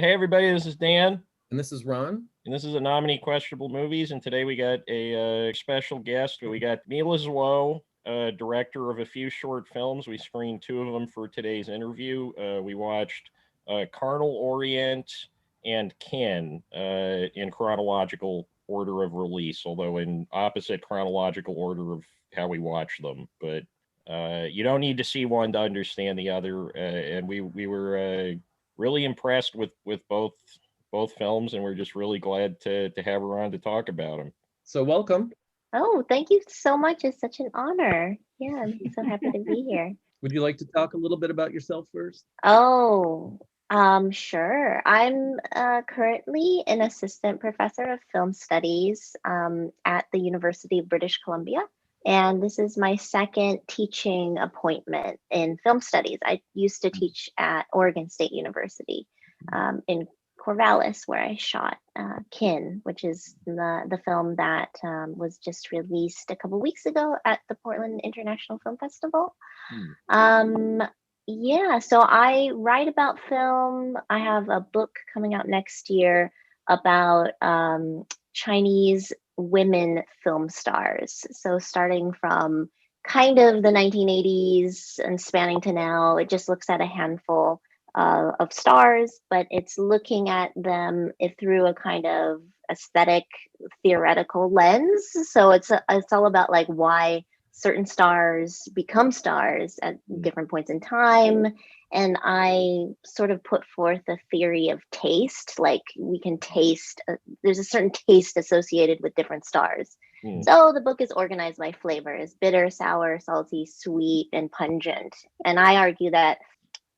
Hey everybody, this is Dan, And this is Ron. and this is a nominee questionable movies. And today we got a special guest. We got Mila Zuo, director of a few short films. We screened two of them for today's interview. We watched Carnal Orient and KIN in chronological order of release, although in opposite chronological order of how we watch them. But you don't need to see one to understand the other. And we were really impressed with both films, and we're just really glad to have her on to talk about them. So welcome. Oh, thank you so much. It's such an honor. Yeah, I'm so happy to be here. Would you like to talk a little bit about yourself first? Oh, sure. I'm currently an assistant professor of film studies at the University of British Columbia. And this is my second teaching appointment in film studies. I used to teach at Oregon State University in Corvallis, where I shot KIN, which is the film that was just released a couple weeks ago at the Portland International Film Festival. Yeah, so I write about film. I have a book coming out next year about Chinese women film stars. So starting from kind of the 1980s and spanning to now, it just looks at a handful of stars, but it's looking at them through a kind of aesthetic theoretical lens. So it's all about like why certain stars become stars at different points in time. And I sort of put forth a theory of taste, like we can taste, there's a certain taste associated with different stars. So the book is organized by flavors: bitter, sour, salty, sweet, and pungent. And I argue that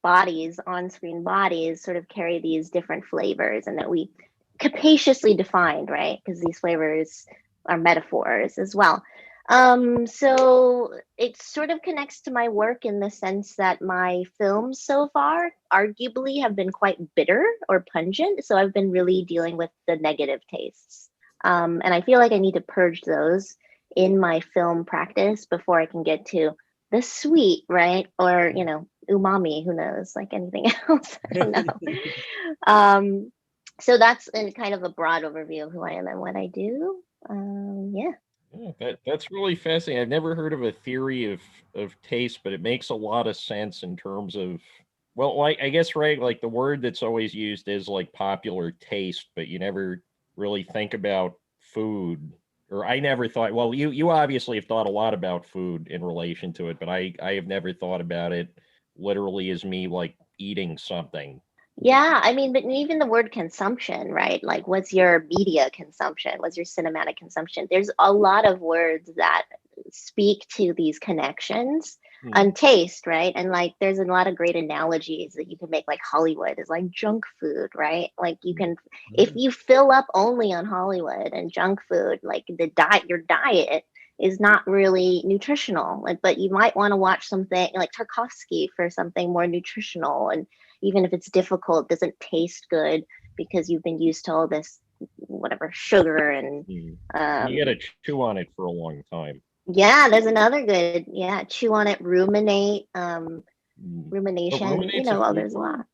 bodies, on-screen bodies, sort of carry these different flavors, and that we capaciously defined, right? Because these flavors are metaphors as well. So it sort of connects to my work in the sense that my films so far arguably have been quite bitter or pungent. So I've been really dealing with the negative tastes. And I feel like I need to purge those in my film practice before I can get to the sweet, right? Or, you know, umami, who knows, like anything else. I don't know. So that's in kind of a broad overview of who I am and what I do. Yeah. Yeah, that's really fascinating. I've never heard of a theory of taste, but it makes a lot of sense in terms of, well, like I guess, right, like the word that's always used is like popular taste, but you never really think about food. Or I never thought, well, you obviously have thought a lot about food in relation to it, but I have never thought about it literally as me like eating something. Yeah, I mean, but even the word consumption, right? Like, what's your media consumption? What's your cinematic consumption? There's a lot of words that speak to these connections and taste, right? And like, there's a lot of great analogies that you can make, like Hollywood is like junk food, right? Like, you can, if you fill up only on Hollywood and junk food, like your diet is not really nutritional. Like, but you might want to watch something like Tarkovsky for something more nutritional, and even if it's difficult, doesn't taste good because you've been used to all this whatever sugar and You gotta chew on it for a long time. yeah, there's another good, yeah, chew on it, ruminate, But rumination, ruminate's a well, food there's a word? lot.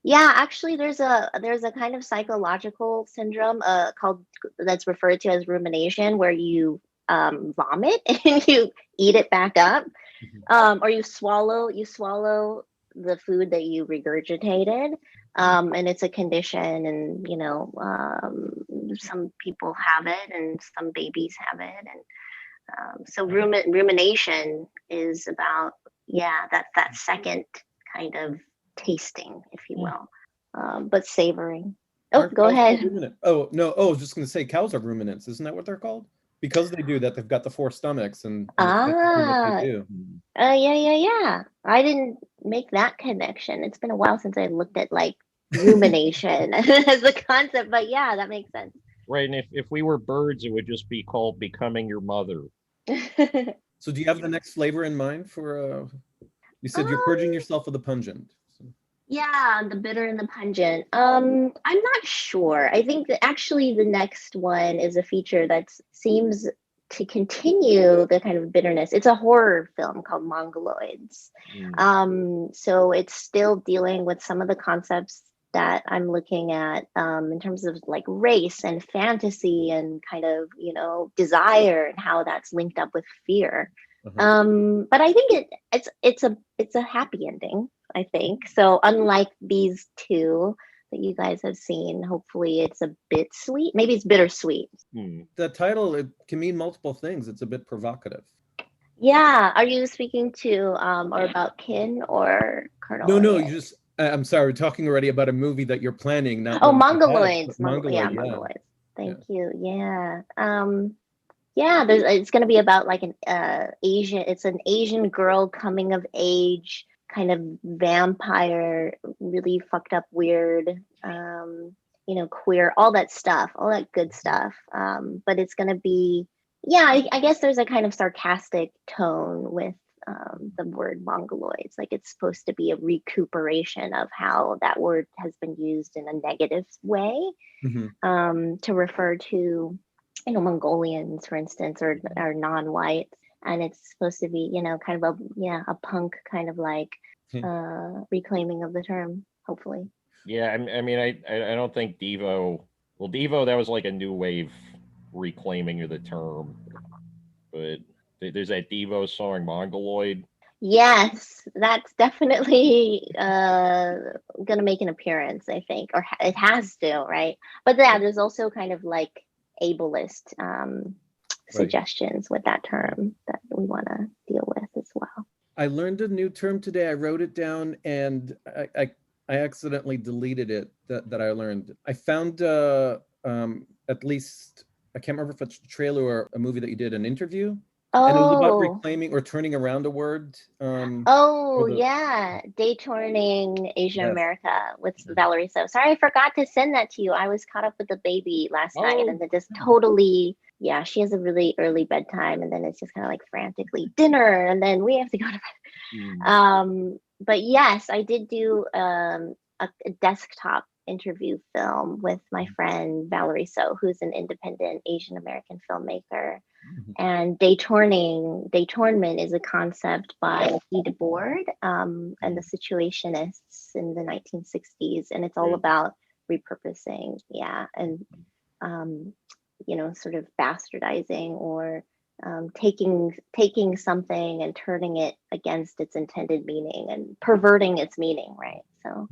Yeah, actually there's a kind of psychological syndrome called that's referred to as rumination, where you vomit and you eat it back up, or you swallow the food that you regurgitated, and it's a condition, and some people have it and some babies have it, and so rumination is about, yeah, that second kind of tasting, if you will, but savoring. Oh, Aren't go cows called ahead. ruminant? Oh, no. Oh, I was just going to say cows are ruminants. Isn't that what they're called? Because they do that, they've got the four stomachs and it's technically what they Ah, do. yeah. I didn't make that connection. It's been a while since I looked at like rumination as a concept, but yeah, that makes sense. Right, and if we were birds, it would just be called becoming your mother. So do you have the next flavor in mind for, you said you're purging Um, yourself of the pungent. So, yeah, the bitter and the pungent. I'm not sure. I think that actually the next one is a feature that seems to continue the kind of bitterness. It's a horror film called Mongoloids. Mm. So it's still dealing with some of the concepts that I'm looking at in terms of like race and fantasy and kind of, desire and how that's linked up with fear. But I think it's a happy ending, I think. So unlike these two that you guys have seen, hopefully it's a bit sweet. Maybe it's bittersweet. The title, it can mean multiple things. It's a bit provocative. Yeah. Are you speaking to or about Kin or Colonel? No, you just, I'm sorry, we're talking already about a movie that you're planning, not Oh, one that you have, Mongoloids. but Mongoloid, yeah. Mongoloids. Thank you. Yeah. Yeah, it's going to be about like it's an Asian girl coming of age, kind of vampire, really fucked up, weird, queer, all that stuff, all that good stuff. But it's going to be, yeah, I guess there's a kind of sarcastic tone with the word Mongoloids. Like it's supposed to be a recuperation of how that word has been used in a negative way, to refer to, Mongolians, for instance, or non-whites. And it's supposed to be, kind of a punk kind of like reclaiming of the term, hopefully. Yeah, I mean, I don't think Devo. Well, Devo, that was like a new wave reclaiming of the term, but there's that Devo song Mongoloid. Yes, that's definitely gonna make an appearance, I think, or it has to, right? But yeah, there's also kind of like ableist suggestions with that term that we want to deal with as well. I learned a new term today. I wrote it down and I accidentally deleted it that I learned. I found at least, I can't remember if it's a trailer or a movie that you did, an interview. And it was about reclaiming or turning around a word. Yeah. Daytorning Asian America with Valerie So. Sorry, I forgot to send that to you. I was caught up with the baby last night and then just totally, she has a really early bedtime and then it's just kind of like frantically dinner and then we have to go to bed. But yes, I did do a desktop interview film with my friend Valerie So, who's an independent Asian American filmmaker. And daytornment is a concept by Guy Debord and the Situationists in the 1960s, and it's all about repurposing, and sort of bastardizing or taking something and turning it against its intended meaning and perverting its meaning, right? So.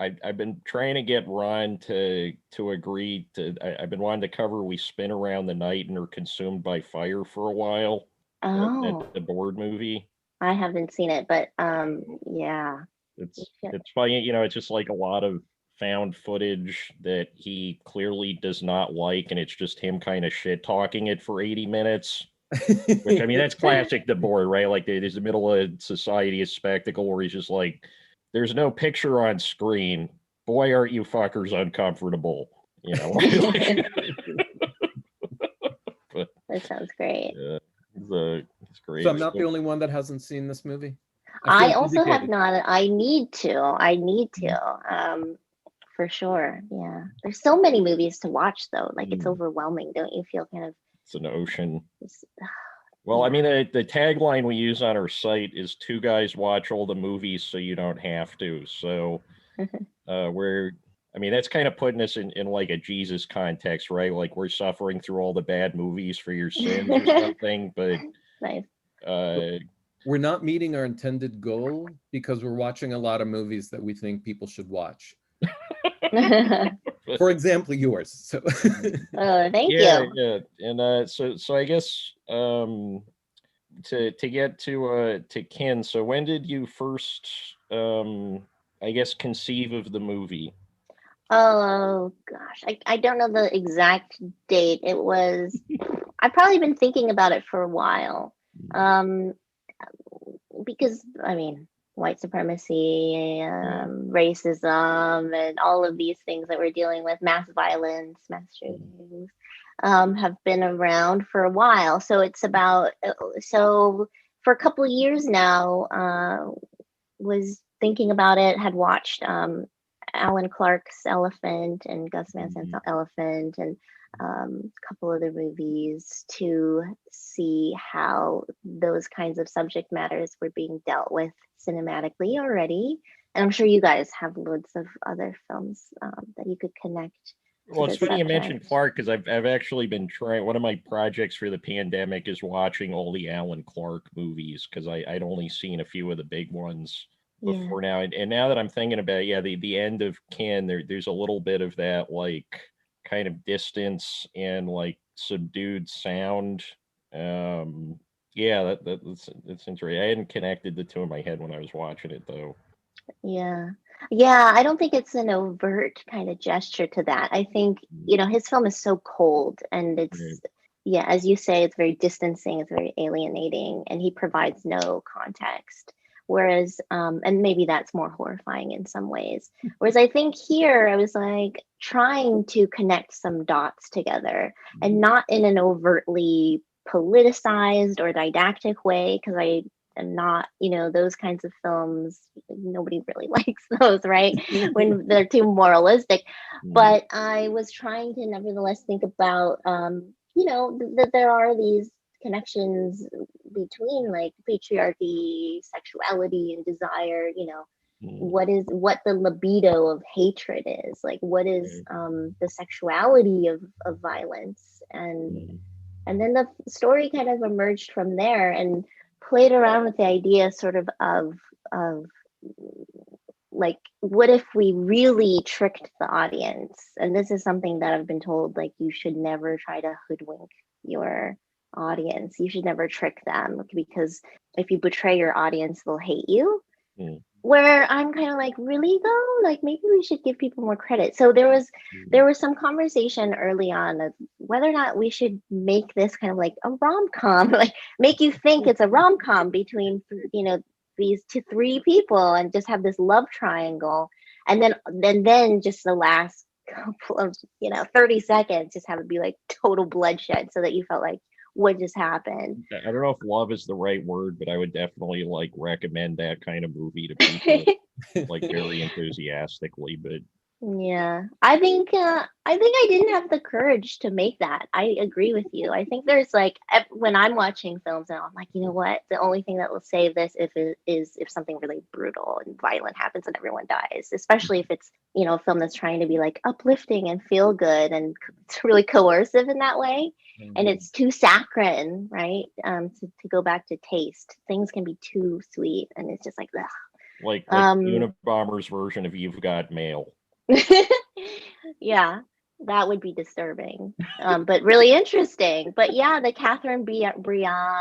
I've been trying to get Ron to agree to. I've been wanting to cover We Spin Around the Night and Are Consumed by Fire for a while. Oh, the Board movie. I haven't seen it, but yeah. It's funny, it's just like a lot of found footage that he clearly does not like, and it's just him kind of shit talking it for 80 minutes. Which I mean, that's classic Debord, right? Like there's the middle of society, a spectacle where he's just like, there's no picture on screen. Boy, aren't you fuckers uncomfortable? But, that sounds great. Yeah, it's great. So I'm not the only one that hasn't seen this movie. I also have not. I need to. For sure. Yeah. There's so many movies to watch though. Like it's overwhelming. Don't you feel kind of? It's an ocean. Well, I mean, the tagline we use on our site is 2 guys watch all the movies so you don't have to. So that's kind of putting us in like a Jesus context, right? Like we're suffering through all the bad movies for your sins or something. But nice. We're not meeting our intended goal because we're watching a lot of movies that we think people should watch. For example, yours. So. Thank you. Yeah, and so I guess to get to Kin. So when did you first, I guess, conceive of the movie? Oh gosh, I don't know the exact date. It was. I've probably been thinking about it for a while, because I mean. White supremacy, racism, and all of these things that we're dealing with, mass violence, mass shootings, have been around for a while. So it's about, for a couple of years now, was thinking about it, had watched Alan Clark's Elephant and Gus Van Sant's Elephant and a couple other movies to see how those kinds of subject matters were being dealt with cinematically already. And I'm sure you guys have loads of other films that you could connect to Well, it's this funny you mentioned subject. Clark because I've actually been trying. One of my projects for the pandemic is watching all the Alan Clark movies because I'd only seen a few of the big ones Yeah. before now, and now that I'm thinking about it, yeah, the end of Kin, there's a little bit of that like kind of distance and like subdued sound. Um, yeah, that's interesting. I hadn't connected the two in my head when I was watching it though. Yeah. Yeah, I don't think it's an overt kind of gesture to that. I think, his film is so cold and Right. yeah, as you say, it's very distancing, it's very alienating, and he provides no context. Whereas, and maybe that's more horrifying in some ways. Whereas I think here I was like trying to connect some dots together and not in an overtly politicized or didactic way, because I am not, those kinds of films, nobody really likes those, right? When they're too moralistic. Mm, But I was trying to nevertheless think about, that there are these connections between like patriarchy, sexuality, and desire, mm, what the libido of hatred is, like what is right, the sexuality of violence, and mm, then the story kind of emerged from there and played around with the idea sort of like, what if we really tricked the audience? And this is something that I've been told, like, you should never try to hoodwink your audience. You should never trick them, because if you betray your audience, they'll hate you. mm, Where I'm kind of like, really though? Like, maybe we should give people more credit. So mm, there was some conversation early on of whether or not we should make this kind of like a rom-com, like make you think it's a rom-com between, these three people, and just have this love triangle, and then just the last couple of 30 seconds just have it be like total bloodshed, so that you felt like, what just happened? I don't know if love is the right word, but I would definitely like recommend that kind of movie to people like very enthusiastically. But Yeah, I think I didn't have the courage to make that. I agree with you. I think there's like, when I'm watching films now, I'm like, you know what? The only thing that will save this is if something really brutal and violent happens and everyone dies. Especially if it's, a film that's trying to be like uplifting and feel good, and it's really coercive in that way. And Mhm. it's too saccharine, right? To go back to taste, things can be too sweet, and it's just like, ugh. like Unabomber's version of You've Got Mail. Yeah, that would be disturbing, but really interesting. But yeah, the Catherine Briand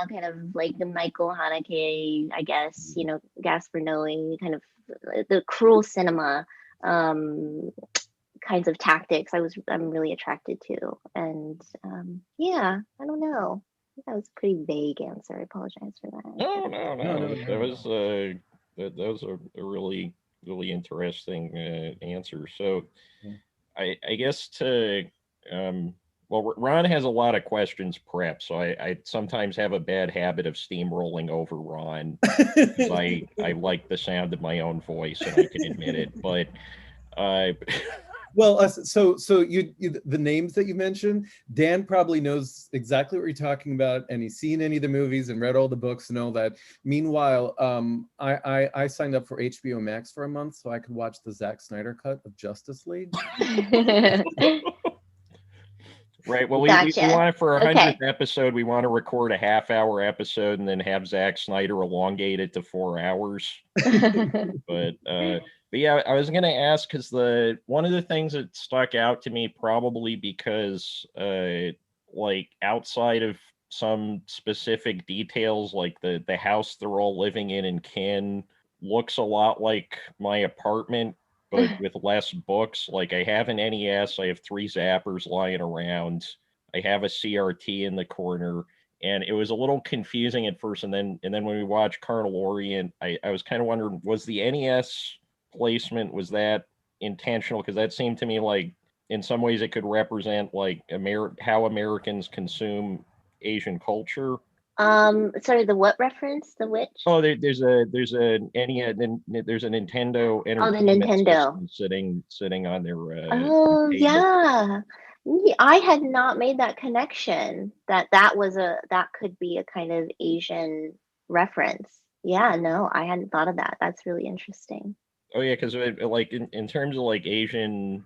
kind of like the Michael Haneke, I guess, Gaspar Noé kind of the cruel cinema um, kinds of tactics. I'm really attracted to, and yeah, I don't know. I think that was a pretty vague answer. I apologize for that. No, no, No, no. no, That no. was that was a really interesting answer. So Yeah. I guess to um well, Ron has a lot of questions prepped, so I sometimes have a bad habit of steamrolling over Ron because I like the sound of my own voice and I can admit it. But uh, Well, so the names that you mentioned, Dan probably knows exactly what you're talking about, and he's seen any of the movies and read all the books and all that. Meanwhile, I signed up for HBO Max for a month so I could watch the Zack Snyder cut of Justice League. right. Well, we Gotcha. want it for our 100th Okay. episode. We want to record a half-hour episode and then have Zack Snyder elongate it to 4 hours. But yeah, I was gonna ask because the one of the things that stuck out to me probably because like outside of some specific details, like the house they're all living in Kin looks a lot like my apartment, but with less books. Like I have an NES, I have three zappers lying around, I have a CRT in the corner, and it was a little confusing at first. And then when we watched Carnal Orient, I was kind of wondering, was the NES placement, was that intentional? Because that seemed to me like in some ways it could represent like how Americans consume Asian culture. Sorry, the what reference? The which? Oh, there's a NES, there's a Nintendo Oh, the Entertainment Nintendo. System sitting on their Oh, table. yeah. I had not made that connection, that could be a kind of Asian reference. Yeah, no, I hadn't thought of that. That's really interesting. Oh yeah, because like in terms of like Asian,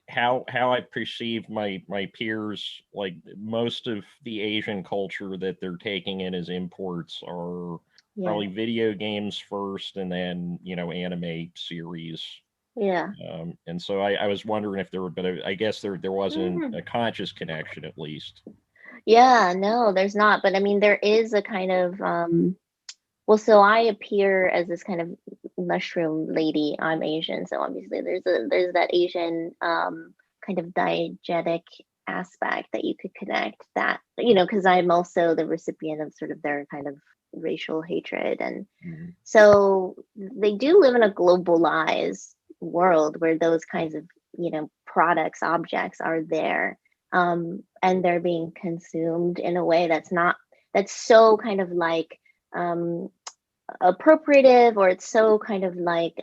how I perceive my peers, like most of the Asian culture that they're taking in as imports are Yeah. probably video games first, and then anime series. Yeah. And so I was wondering if there were, but I guess there wasn't Mhm. a conscious connection at least. Yeah, no, there's not. But I mean, there is a kind of well, so I appear as this kind of mushroom lady. I'm Asian, so obviously there's that Asian kind of diegetic aspect that you could connect that, because I'm also the recipient of sort of their kind of racial hatred. And Mhm. so they do live in a globalized world where those kinds of, products, objects are there. And they're being consumed in a way that's so kind of like um, appropriative, or it's so kind of like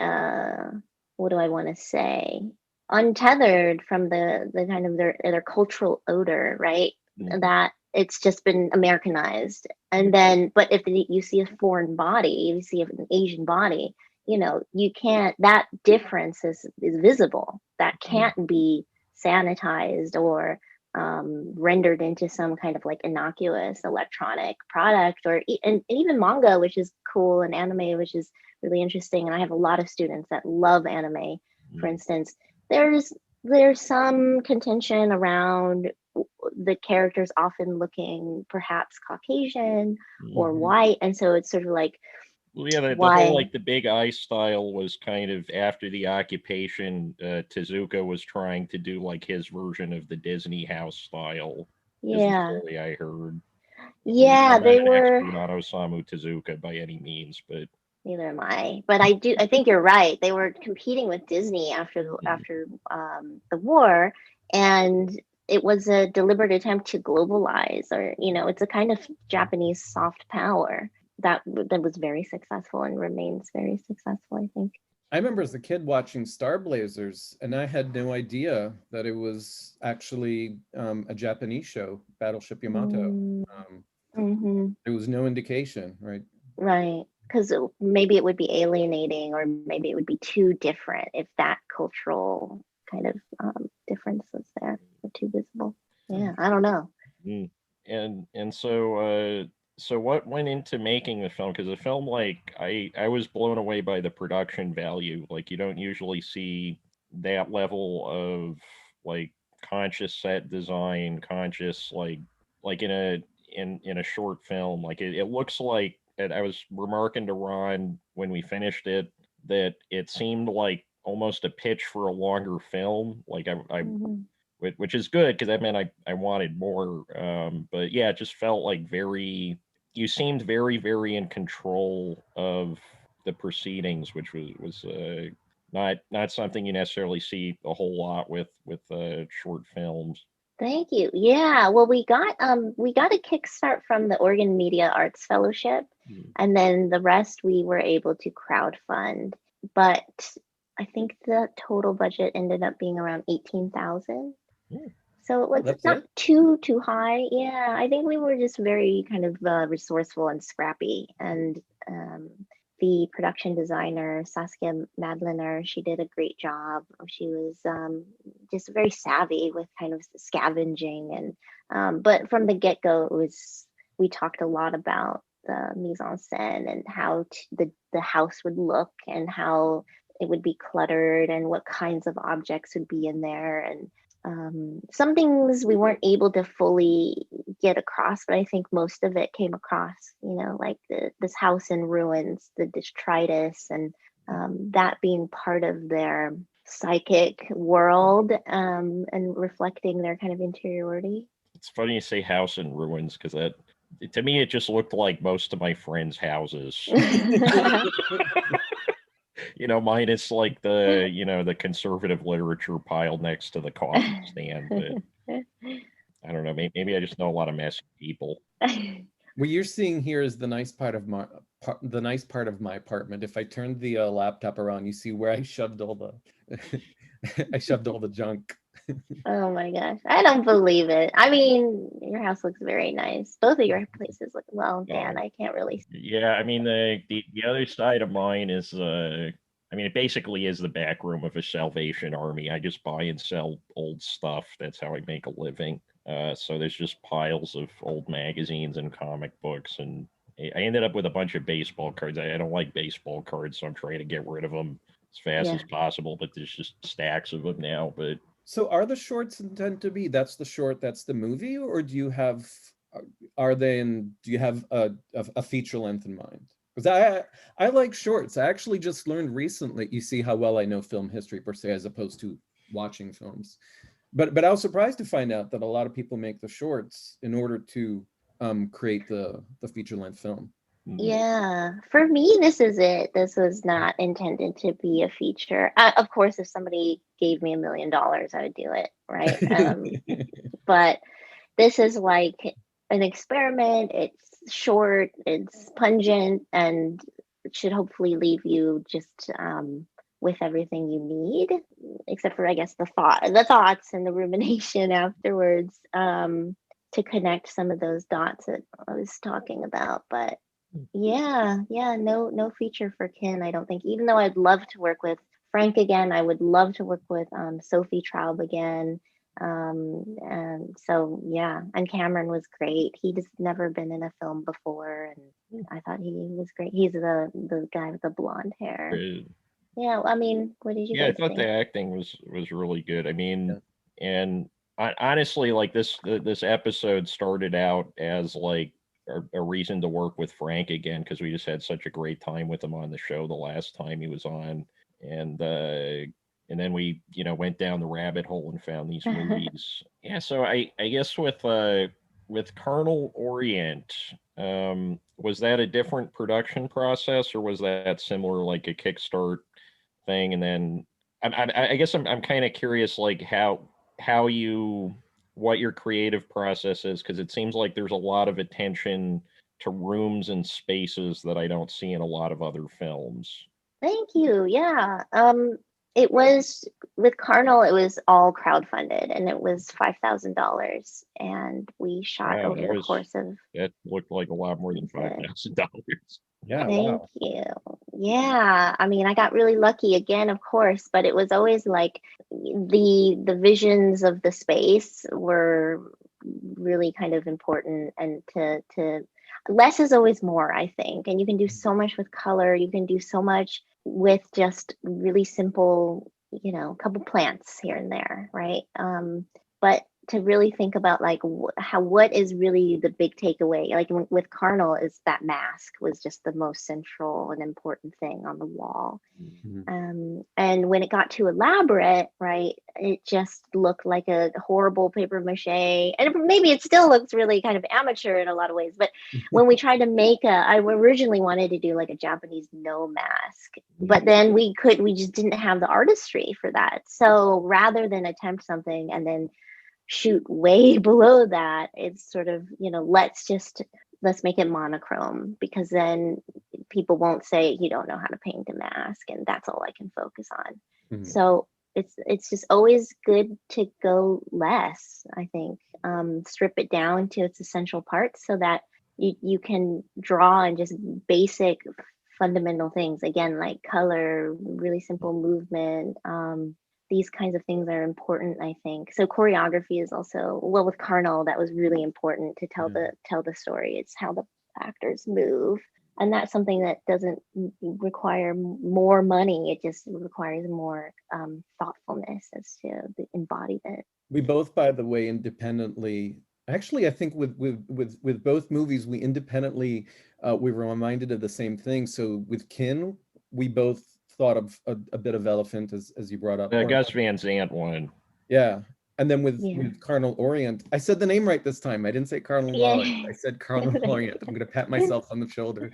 what do I want to say, untethered from the kind of their cultural odor, right? Mhm. That it's just been Americanized. And then but if you see a foreign body, you see an Asian body, you can't, that difference is visible. That can't be sanitized or rendered into some kind of like innocuous electronic product, or and even manga, which is cool, and anime, which is really interesting. And I have a lot of students that love anime. For instance, there's some contention around the characters often looking perhaps Caucasian or Mhm. white, and so it's sort of like, Well, yeah, the whole why? like the big eye style was kind of after the occupation. Tezuka was trying to do like his version of the Disney house style, is the Yeah, story I heard. yeah, I'm not they an were. expert on Osamu Tezuka by any means, but Neither am I, but I think you're right. They were competing with Disney after the war, and it was a deliberate attempt to globalize, or it's a kind of Japanese soft power that was very successful and remains very successful, I think. I remember as a kid watching Star Blazers, and I had no idea that it was actually a Japanese show, Battleship Yamato. Mm, Um, hmm. there was no indication, right? Right, because maybe it would be alienating, or maybe it would be too different if that cultural kind of difference was there, or too visible. Yeah, I don't know. mm. And so what went into making the film? Because the film, like I was blown away by the production value. Like you don't usually see that level of like conscious set design, conscious like in a short film. Like it looks like, and I was remarking to Ron when we finished it, that it seemed like almost a pitch for a longer film. Like I Mhm. which is good because that meant I wanted more. But yeah, it just felt like you seemed very in control of the proceedings, which was not something you necessarily see a whole lot with short films. Thank you. Yeah, well, we got a kickstart from the Oregon Media Arts Fellowship, Mm. and then the rest we were able to crowdfund. But I think the total budget ended up being around 18,000. Mm. So it Oh, was that's not it? too high. Yeah, I think we were just very kind of resourceful and scrappy. And um, the production designer, Saskia Madlener, she did a great job. She was just very savvy with kind of scavenging. And but from the get-go, we talked a lot about the mise en scène and how the house would look, and how it would be cluttered, and what kinds of objects would be in there. And some things we weren't able to fully get across, but I think most of it came across, like this house in ruins, the detritus, and that being part of their psychic world, and reflecting their kind of interiority. It's funny you say house in ruins because that to me it just looked like most of my friends' houses. Minus like the conservative literature piled next to the coffee stand. But I don't know. Maybe I just know a lot of messy people. What you're seeing here is the nice part of the nice part of my apartment. If I turned the laptop around, you see where I shoved all the I shoved all the junk. Oh my gosh. I don't believe it. I mean, your house looks very nice. Both of your places look, well, Dan, Oh, I can't really. yeah. I mean, the other side of mine is I mean, it basically is the back room of a Salvation Army. I just buy and sell old stuff. That's how I make a living. So there's just piles of old magazines and comic books, and I ended up with a bunch of baseball cards. I don't like baseball cards, so I'm trying to get rid of them as fast as possible. But there's just stacks of them now. But So are the shorts intended to be that's the short, that's the movie, or do you have do you have a feature length in mind? Because I like shorts. I actually just learned recently. You see how well I know film history per se, as opposed to watching films. But I was surprised to find out that a lot of people make the shorts in order to create the feature length film. Yeah, for me, this is it. This was not intended to be a feature. Of course, if somebody gave me $1 million, I would do it, right? But this is like an experiment. It's short, it's pungent, and it should hopefully leave you just with everything you need, except for, I guess, the thoughts and the rumination afterwards, to connect some of those dots that I was talking about. But yeah, no feature for Kin, I don't think. Even though I'd love to work with Frank again, I would love to work with Sophie Traub again. And so yeah, and Cameron was great. He just never been in a film before, and I thought he was great. He's the guy with the blonde hair. Yeah, I mean, what did you guys I thought think? the acting was really good. I mean, and honestly, like this episode started out as like a reason to work with Frank again, because we just had such a great time with him on the show the last time he was on, and then we went down the rabbit hole and found these movies. Yeah, so I guess with Carnal Orient, was that a different production process, or was that similar, like a Kickstart thing? And then I guess I'm kind of curious, like how you what your creative process is, because it seems like there's a lot of attention to rooms and spaces that I don't see in a lot of other films. Thank you. Yeah. It was with Carnal, it was all crowdfunded, and it was $5,000, and we shot Wow, over the course of that looked like a lot more than $5,000. Yeah, Thank wow. you. Yeah, I mean, I got really lucky again, of course, but it was always like the visions of the space were really kind of important, and to less is always more, I think. And you can do so much with color, you can do so much with just really simple, a couple plants here and there, right? But to really think about like what is really the big takeaway, like with Carnal, is that mask was just the most central and important thing on the wall. And when it got too elaborate, right, it just looked like a horrible paper mache, and maybe it still looks really kind of amateur in a lot of ways. But when we tried to make I originally wanted to do like a Japanese no mask, but then we just didn't have the artistry for that. So rather than attempt something and then shoot way below that, it's sort of, let's make it monochrome, because then people won't say you don't know how to paint a mask, and that's all I can focus on. So it's just always good to go less, I think. Strip it down to its essential parts so that you can draw on just basic fundamental things, again, like color, really simple movement. These kinds of things are important, I think. So choreography is also, well, with Carnal, that was really important to tell the story. It's how the actors move, and that's something that doesn't require more money. It just requires more thoughtfulness as to the embodiment. We both, by the way, independently. Actually, I think with both movies, we independently we were reminded of the same thing. So with Kin, we both thought of a bit of Elephant, as you brought up. The Gus Van Sant one. Yeah. And then with Carnal Orient, I said the name right this time. I didn't say Carnal Orient. I said Carnal Orient. I'm going to pat myself on the shoulder.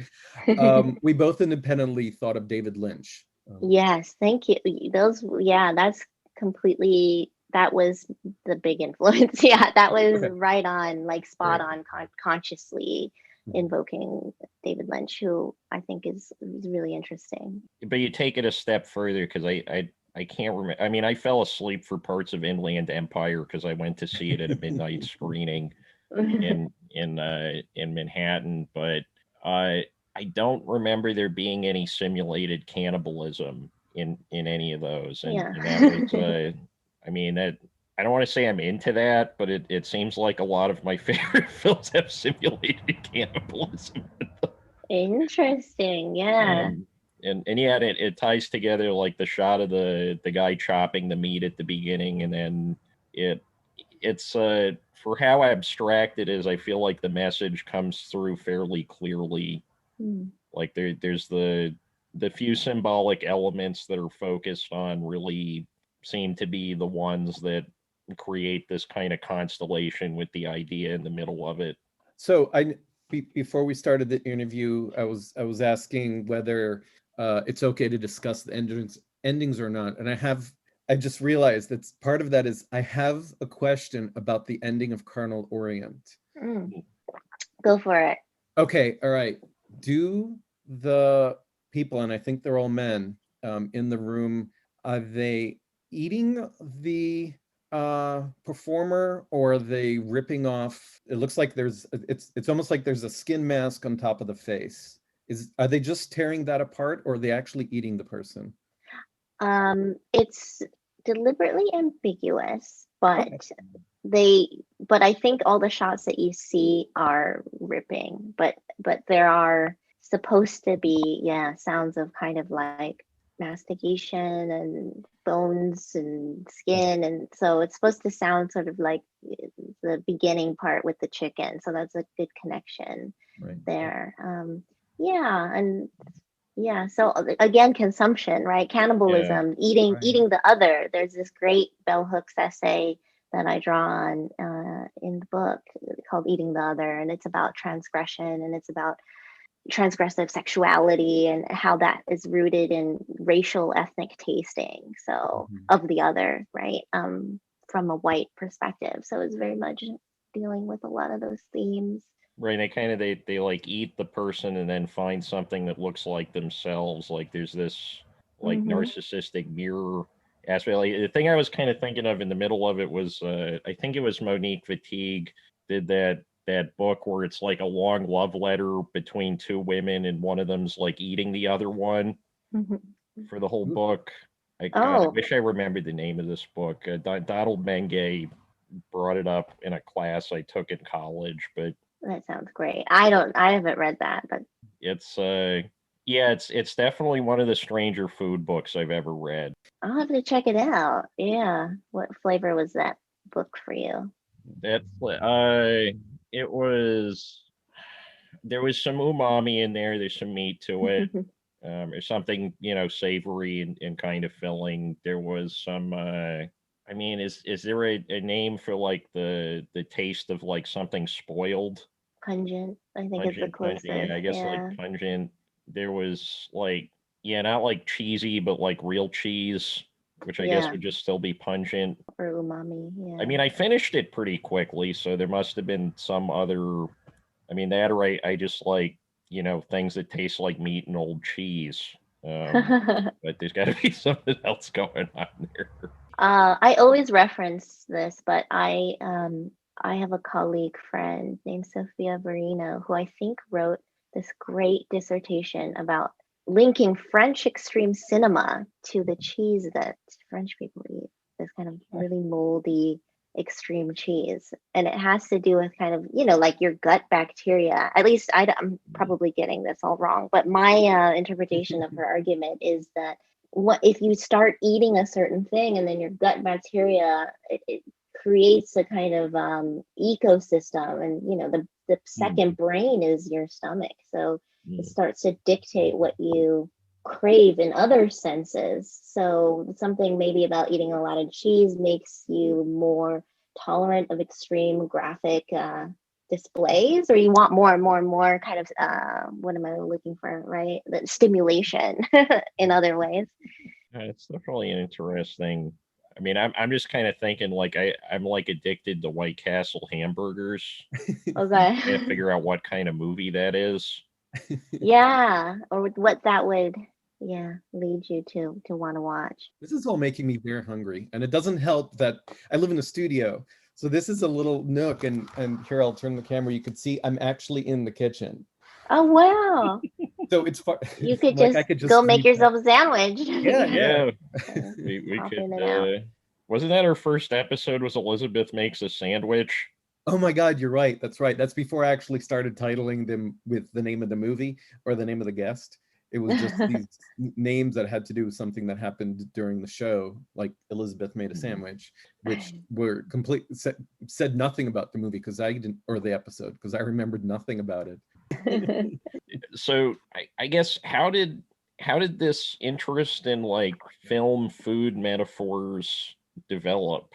We both independently thought of David Lynch. Yes, thank you. That's completely, that was the big influence. Yeah, that was right on, like spot on, consciously invoking David Lynch, who I think is really interesting. But you take it a step further, because I can't remember. I mean, I fell asleep for parts of Inland Empire because I went to see it at a midnight screening in Manhattan. But I don't remember there being any simulated cannibalism in any of those, and, Yeah. and that was I mean, that I don't want to say I'm into that, but it seems like a lot of my favorite films have simulated cannibalism. Interesting. Yeah. And yeah, it ties together like the shot of the guy chopping the meat at the beginning, and then it it's for how abstract it is, I feel like the message comes through fairly clearly. Mm. Like there's the few symbolic elements that are focused on really seem to be the ones that create this kind of constellation with the idea in the middle of it. So before we started the interview, I was asking whether it's okay to discuss the endings or not, and I just realized that part of that is I have a question about the ending of Carnal Orient. Mm. Go for it. Okay, all right. Do the people, and I think they're all men, in the room, are they eating the performer, or are they ripping off? It looks like it's almost like there's a skin mask on top of the face. Are they just tearing that apart, or are they actually eating the person? It's deliberately ambiguous, but Okay. but I think all the shots that you see are ripping, but there are supposed to be, yeah, sounds of kind of like mastication and bones and skin, and so it's supposed to sound sort of like the beginning part with the chicken, so that's a good connection Right. there. Yeah, and yeah, so again, consumption, right? Yeah. Cannibalism, eating Right. eating the other. There's this great bell hooks essay that I draw on in the book called Eating the Other, and it's about transgression, and it's about transgressive sexuality and how that is rooted in racial ethnic tasting, so Mhm. of the other, right? From a white perspective. So it's very much dealing with a lot of those themes. Right, they like eat the person and then find something that looks like themselves. Like there's this like Mm-hmm. narcissistic mirror aspect. Like the thing I was kind of thinking of in the middle of it was I think it was Monique Fatigue did that book where it's like a long love letter between two women, and one of them's like eating the other one Mm-hmm. for the whole Ooh. book. I Oh, wish I remembered the name of this book. Donald Mengay brought it up in a class I took in college, but that sounds great. I haven't read that, but it's yeah, it's definitely one of the stranger food books I've ever read. I'll have to check it out. Yeah. What flavor was that book for you? That's it was there was some umami in there. There's some meat to it. Or something, savory and kind of filling. There was some I mean, is there a name for like the taste of like something spoiled? Pungent, I think is the Pungent, yeah, closest. I guess like Yeah. pungent. There was like, yeah, not like cheesy, but like real cheese, which I guess Yeah. would just still be pungent. Or umami. I Yeah. mean, I finished it pretty quickly, so there must have been some other. I mean, that or I just like, things that taste like meat and old cheese. But there's got to be something else going on there. I always reference this, but I have a colleague friend named Sophia Verino who I think wrote this great dissertation about linking French extreme cinema to the cheese that French people eat. This kind of really moldy extreme cheese, and it has to do with kind of, like your gut bacteria. At least I'm probably getting this all wrong, but my interpretation of her argument is that what if you start eating a certain thing, and then your gut bacteria, it creates a kind of ecosystem, and the second brain is your stomach, so it Mm. starts to dictate what you crave in other senses. So something maybe about eating a lot of cheese makes you more tolerant of extreme graphic displays, or you want more and more and more kind of what am I looking for, right? The stimulation in other ways. It's definitely an interesting. I mean, I'm just kind of thinking like I'm like addicted to White Castle hamburgers. Trying to Okay. figure out what kind of movie that is. Yeah, or what that would, yeah, lead you to want to watch. This is all making me very hungry, and it doesn't help that I live in a studio. So this is a little nook, and here I'll turn the camera. You can see I'm actually in the kitchen. Oh wow. So it's far. You could like just I could go make read that. yourself a sandwich. Yeah, yeah. We Pop could. in and out. Wasn't that our first episode? Was Elizabeth makes a sandwich? Oh my God, you're right. That's right. That's before I actually started titling them with the name of the movie or the name of the guest. It was just these names that had to do with something that happened during the show, like Elizabeth made a sandwich, which were said nothing about the movie because I didn't, or the episode, because I remembered nothing about it. So I guess how did this interest in like film food metaphors develop?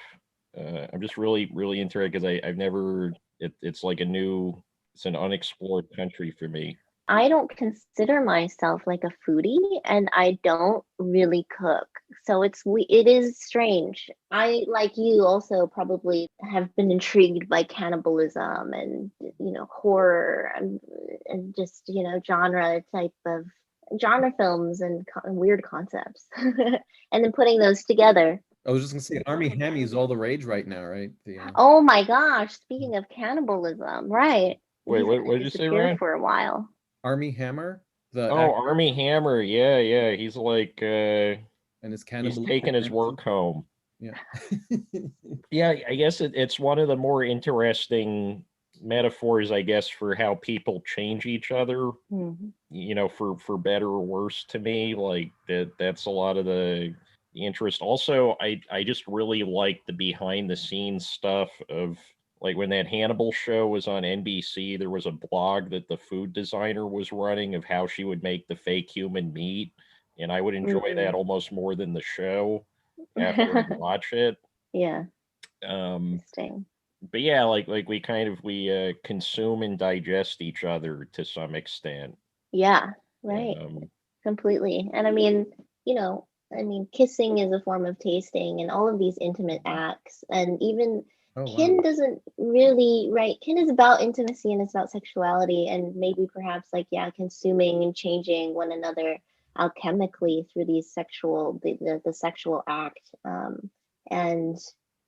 I'm just really interested because I've never. It's like it's an unexplored country for me. I don't consider myself like a foodie, and I don't really cook. So it is strange. I, like you, also probably have been intrigued by cannibalism and horror and just genre type of genre films and weird concepts, and then putting those together. I was just gonna say, Army Hammy is all the rage right now, right? Oh my gosh! Speaking of cannibalism, right? Wait, He's what did you say, Ryan? for a while. Army Hammer, the Oh, actor, Army Hammer. Yeah. He's like and his he's cannibalism. taking his work home. Yeah. Yeah, I guess it's one of the more interesting metaphors, I guess, for how people change each other. Mm-hmm. For better or worse to me. Like that's a lot of the interest. Also, I just really like the behind the scenes stuff of like when that Hannibal show was on NBC, there was a blog that the food designer was running of how she would make the fake human meat. And I would enjoy that almost more than the show after I watch it. Yeah. Interesting. But yeah, like we consume and digest each other to some extent. Yeah, right. Completely. And I mean, kissing is a form of tasting and all of these intimate acts. And even Kin doesn't really, right? Kin is about intimacy and it's about sexuality and maybe perhaps consuming and changing one another alchemically through these the sexual act. And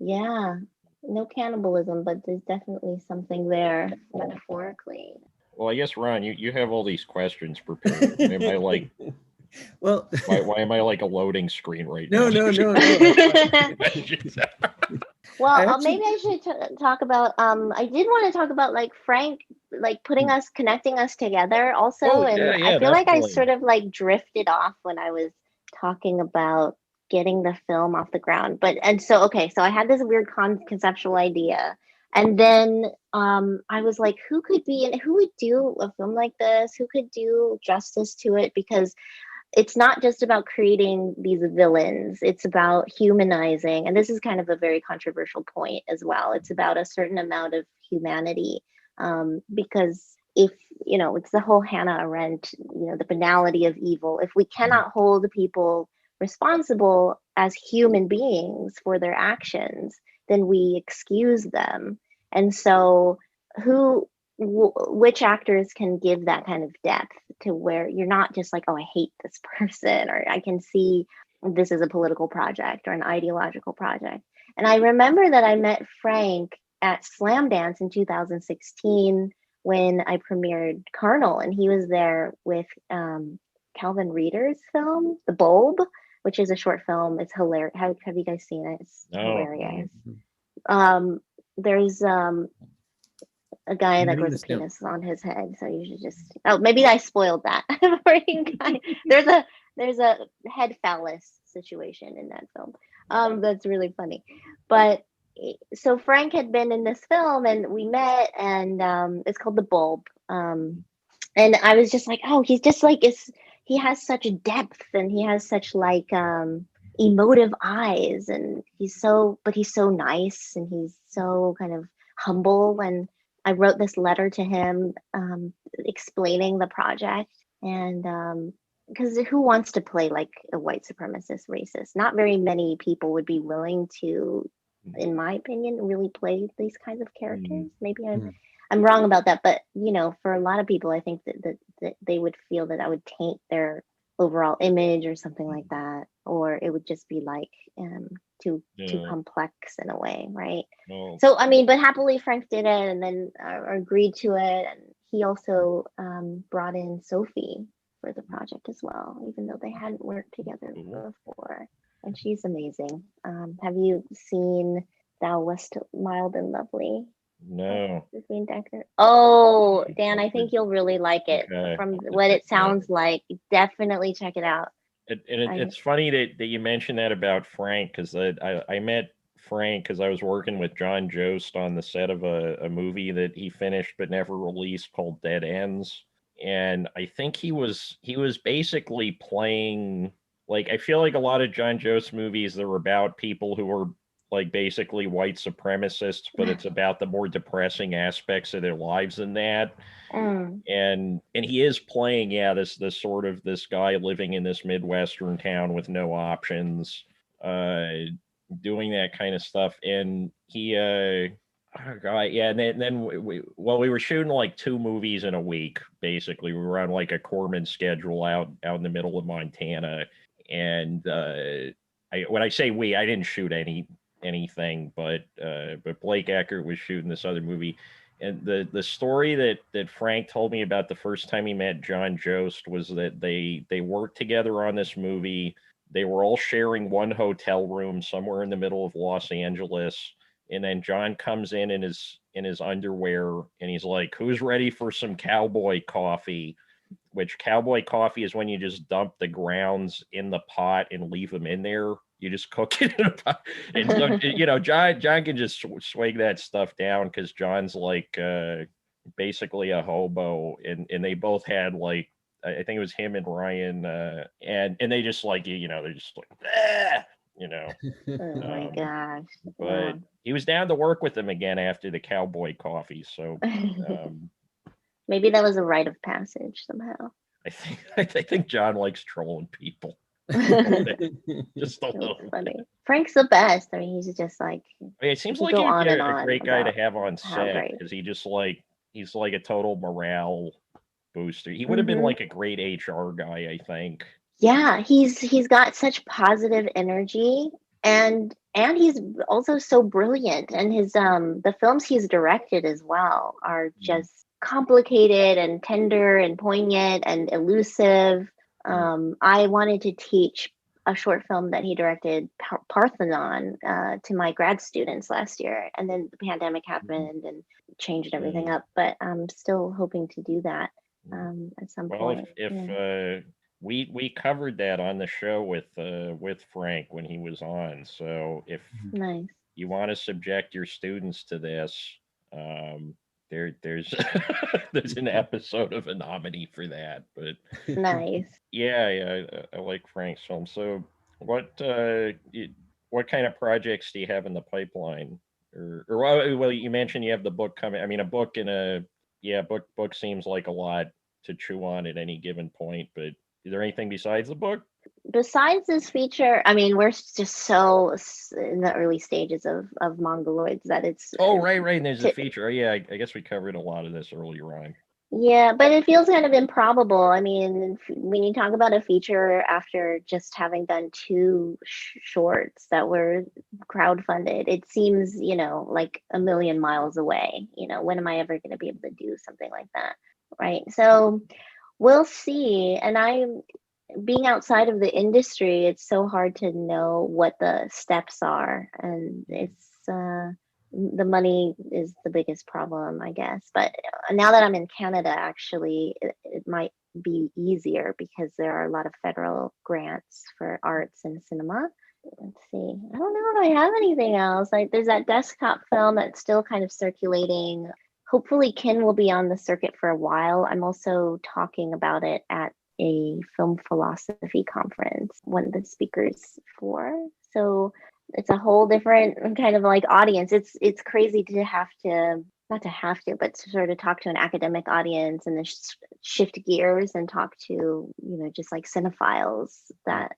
yeah, no cannibalism, but there's definitely something there metaphorically. Well, I guess Ron, you have all these questions prepared. Am I like, well, why am I like a loading screen right now? No. Well, maybe I should talk about. I did want to talk about like Frank, like connecting us together also, I feel like I sort of like drifted off when I was talking about getting the film off the ground. So I had this weird conceptual idea. And then I was like, who would do a film like this? Who could do justice to it? Because it's not just about creating these villains. It's about humanizing. And this is kind of a very controversial point as well. It's about a certain amount of humanity. Because if, it's the whole Hannah Arendt, the banality of evil. If we cannot hold people responsible as human beings for their actions, then we excuse them. And so which actors can give that kind of depth to where you're not just like, oh, I hate this person, or I can see this is a political project or an ideological project. And I remember that I met Frank at Slam Dance in 2016 when I premiered Carnal, and he was there with Calvin Reeder's film, The Bulb, which is a short film. It's hilarious. Have you guys seen it? It's hilarious. There's a guy that grows a penis on his head, so you should just. Oh, maybe I spoiled that for you guys. There's a head phallus situation in that film. That's really funny. But so Frank had been in this film, and we met, and it's called The Bulb. And I was just like, oh, he's just like he has such depth, and he has such like emotive eyes, and he's so nice, and he's so kind of humble. And I wrote this letter to him explaining the project, and because who wants to play like a white supremacist racist? Not very many people would be willing to, in my opinion, really play these kinds of characters. Maybe I'm wrong about that, but for a lot of people, I think that they would feel that I would taint their overall image or something like that, or it would just be like too complex in a way, right? So I mean, but happily Frank did it, and then agreed to it, and he also brought in Sophie for the project as well, even though they hadn't worked together Mhm. before. And she's amazing. Have you seen Thou Wast Mild and Lovely? No. Christine Decker. Oh, Dan, I think you'll really like it. Okay. From I'll have to what check it it out. sounds like, definitely check it out. It's funny that you mentioned that about Frank, because I met Frank because I was working with John Jost on the set of a movie that he finished but never released called Dead Ends. And I think he was basically playing, like, I feel like a lot of John Jost movies, they're about people who are like basically white supremacists, but it's about the more depressing aspects of their lives than that. Mm. And he is playing, yeah, this sort of this guy living in this midwestern town with no options, uh doing that kind of stuff. And he oh god, yeah. And then we were shooting like 2 movies in a week. Basically, we were on like a corpsman schedule out in the middle of Montana. And when I say we, I didn't shoot anything, but Blake Eckert was shooting this other movie. And the story that Frank told me about the first time he met John Jost was that they worked together on this movie. They were all sharing one hotel room somewhere in the middle of Los Angeles. And then John comes in his underwear, and he's like, "Who's ready for some cowboy coffee?" Which cowboy coffee is when you just dump the grounds in the pot and leave them in there. You just cook it in a pot. And so, John can just swig that stuff down because John's like basically a hobo. And they both had like, I think it was him and Ryan, and they just like, they're just like, "Ah," you know. Oh my gosh. But he was down to work with them again after the cowboy coffee. So Maybe that was a rite of passage somehow. I think John likes trolling people. Just a little bit. Funny. Frank's the best. I mean, he's just like, I mean, it seems he like go he'd on be and a on great guy to about have on how set great. because he's like a total morale booster. He would have been Mhm. like a great HR guy, I think. Yeah, he's got such positive energy, and he's also so brilliant, and his the films he's directed as well are just complicated and tender and poignant and elusive. I wanted to teach a short film that he directed, Parthenon, to my grad students last year, and then the pandemic happened and changed everything up, but I'm still hoping to do that at some Well, point. if Yeah. we covered that on the show with Frank when he was on. So if Nice. you want to subject your students to this, um, there's there's an episode of a nominee for that. But Nice. yeah, I like Frank's film. So what kind of projects do you have in the pipeline? Or well, you mentioned you have the book coming. I mean, a book and a yeah, book seems like a lot to chew on at any given point. But is there anything besides the book? Besides this feature, I mean, we're just so in the early stages of Mongoloids that it's Oh, right. And there's a t- feature. Oh, yeah, I guess we covered a lot of this earlier on. yeah, but it feels kind of improbable. I mean, when you talk about a feature after just having done two shorts that were crowdfunded, it seems, like a million miles away. When am I ever going to be able to do something like that? Right. So we'll see. And being outside of the industry, it's so hard to know what the steps are. And it's, the money is the biggest problem, I guess. But now that I'm in Canada, actually, it might be easier because there are a lot of federal grants for arts and cinema. Let's see. I don't know if I have anything else. Like, there's that desktop film that's still kind of circulating. Hopefully, KIN will be on the circuit for a while. I'm also talking about it at a film philosophy conference, one of the speakers for. So it's a whole different kind of like audience. It's crazy to have to, not to have to, but to sort of talk to an academic audience and then shift gears and talk to, just like cinephiles that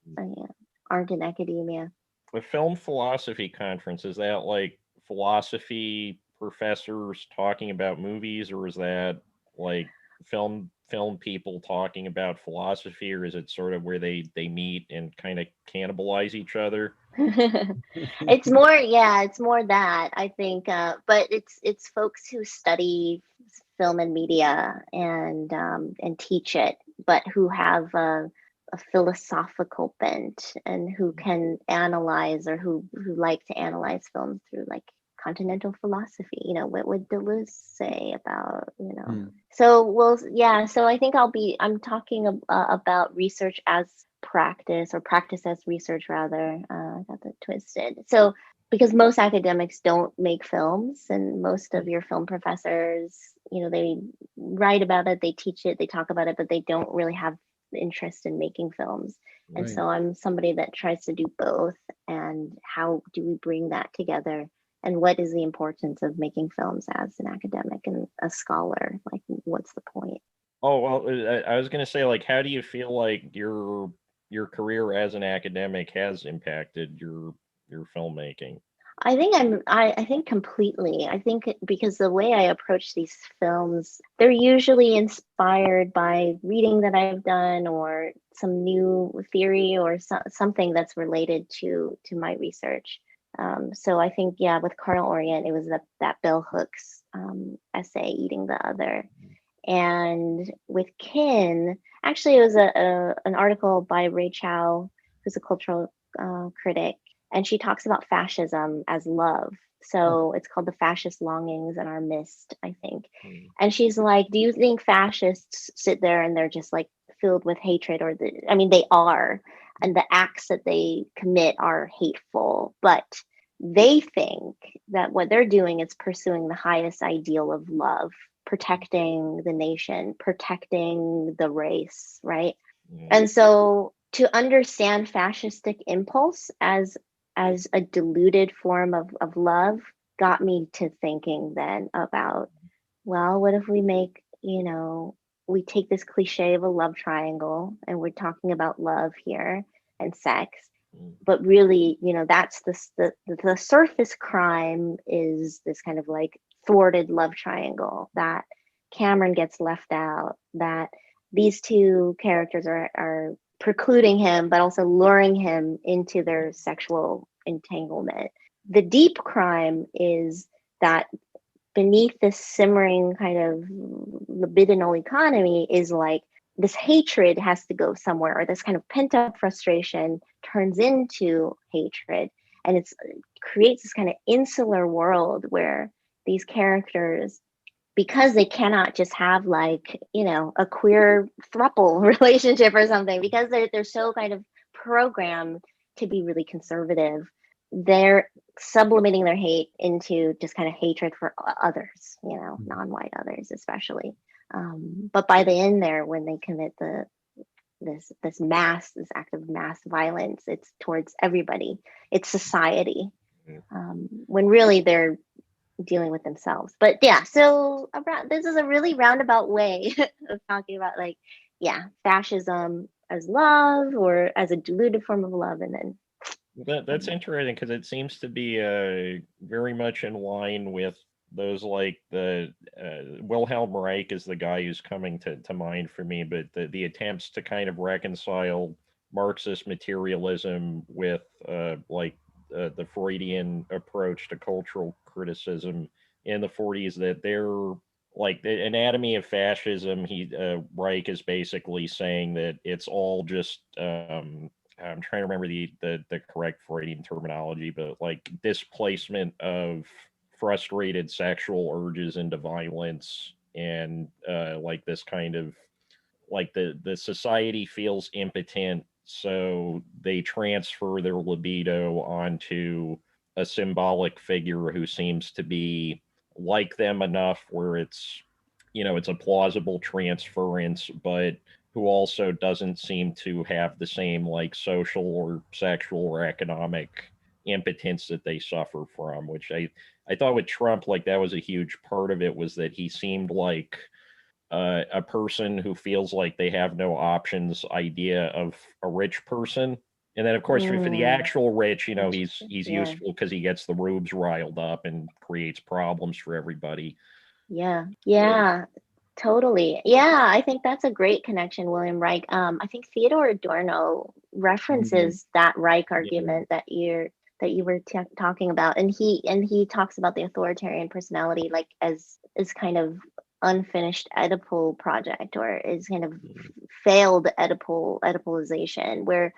aren't in academia. The film philosophy conference, is that like philosophy professors talking about movies, or is that like film people talking about philosophy, or is it sort of where they meet and kind of cannibalize each other? It's more that I think, but it's folks who study film and media and teach it but who have a philosophical bent and who can analyze, or who like to analyze films through like continental philosophy. What would Deleuze say about, So, well, yeah, so I think I'm talking about research as practice, or practice as research rather. I got that twisted. So because most academics don't make films, and most of your film professors, they write about it, they teach it, they talk about it, but they don't really have interest in making films. And Right. so I'm somebody that tries to do both. And how do we bring that together? And what is the importance of making films as an academic and a scholar? Like, what's the point? Oh, well, I was going to say, like, how do you feel like your career as an academic has impacted your filmmaking? I think I think completely. I think because the way I approach these films, they're usually inspired by reading that I've done, or some new theory, or something that's related to my research. So I think, yeah, with Carnal Orient, it was that bell hooks essay, Eating the Other. And with Kin, actually, it was an article by Ray Chow, who's a cultural critic, and she talks about fascism as love. So it's called The Fascist Longings in Our Midst, I think. And she's like, do you think fascists sit there and they're just like filled with hatred? I mean, they are, and the acts that they commit are hateful, but they think that what they're doing is pursuing the highest ideal of love, protecting the nation, protecting the race, right? And so to understand fascistic impulse as a diluted form of love got me to thinking then about, well, what if we make, we take this cliche of a love triangle, and we're talking about love here and sex, but really, that's the surface crime is this kind of like thwarted love triangle, that Cameron gets left out, that these two characters are precluding him, but also luring him into their sexual entanglement. The deep crime is that beneath this simmering kind of libidinal economy is like this hatred has to go somewhere, or this kind of pent up frustration turns into hatred. And it creates this kind of insular world where these characters, because they cannot just have like, a queer throuple relationship or something, because they're so kind of programmed to be really conservative, they're sublimating their hate into just kind of hatred for others, non-white others especially. But by the end there, when they commit this act of mass violence, it's towards everybody, it's society, when really they're dealing with themselves. But yeah, so this is a really roundabout way of talking about, like, yeah, fascism as love, or as a diluted form of love. And then that's interesting, because it seems to be very much in line with those, like the Wilhelm Reich is the guy who's coming to mind for me, but the attempts to kind of reconcile Marxist materialism with the Freudian approach to cultural criticism in the 40s, that they're like the anatomy of fascism. Reich is basically saying that it's all just I'm trying to remember the correct Freudian terminology, but like displacement of frustrated sexual urges into violence, and like this kind of like the society feels impotent, so they transfer their libido onto a symbolic figure who seems to be like them enough where it's a plausible transference, but who also doesn't seem to have the same like social or sexual or economic impotence that they suffer from, which I thought with Trump, like that was a huge part of it, was that he seemed like a person who feels like they have no options idea of a rich person. And then, of course, for the actual rich, he's useful because he gets the rubes riled up and creates problems for everybody. Yeah, totally. Yeah, I think that's a great connection, William Reich. I think Theodore Adorno references that Reich argument that you were talking about, and he talks about the authoritarian personality like as kind of unfinished Oedipal project, or his kind of failed Oedipalization, where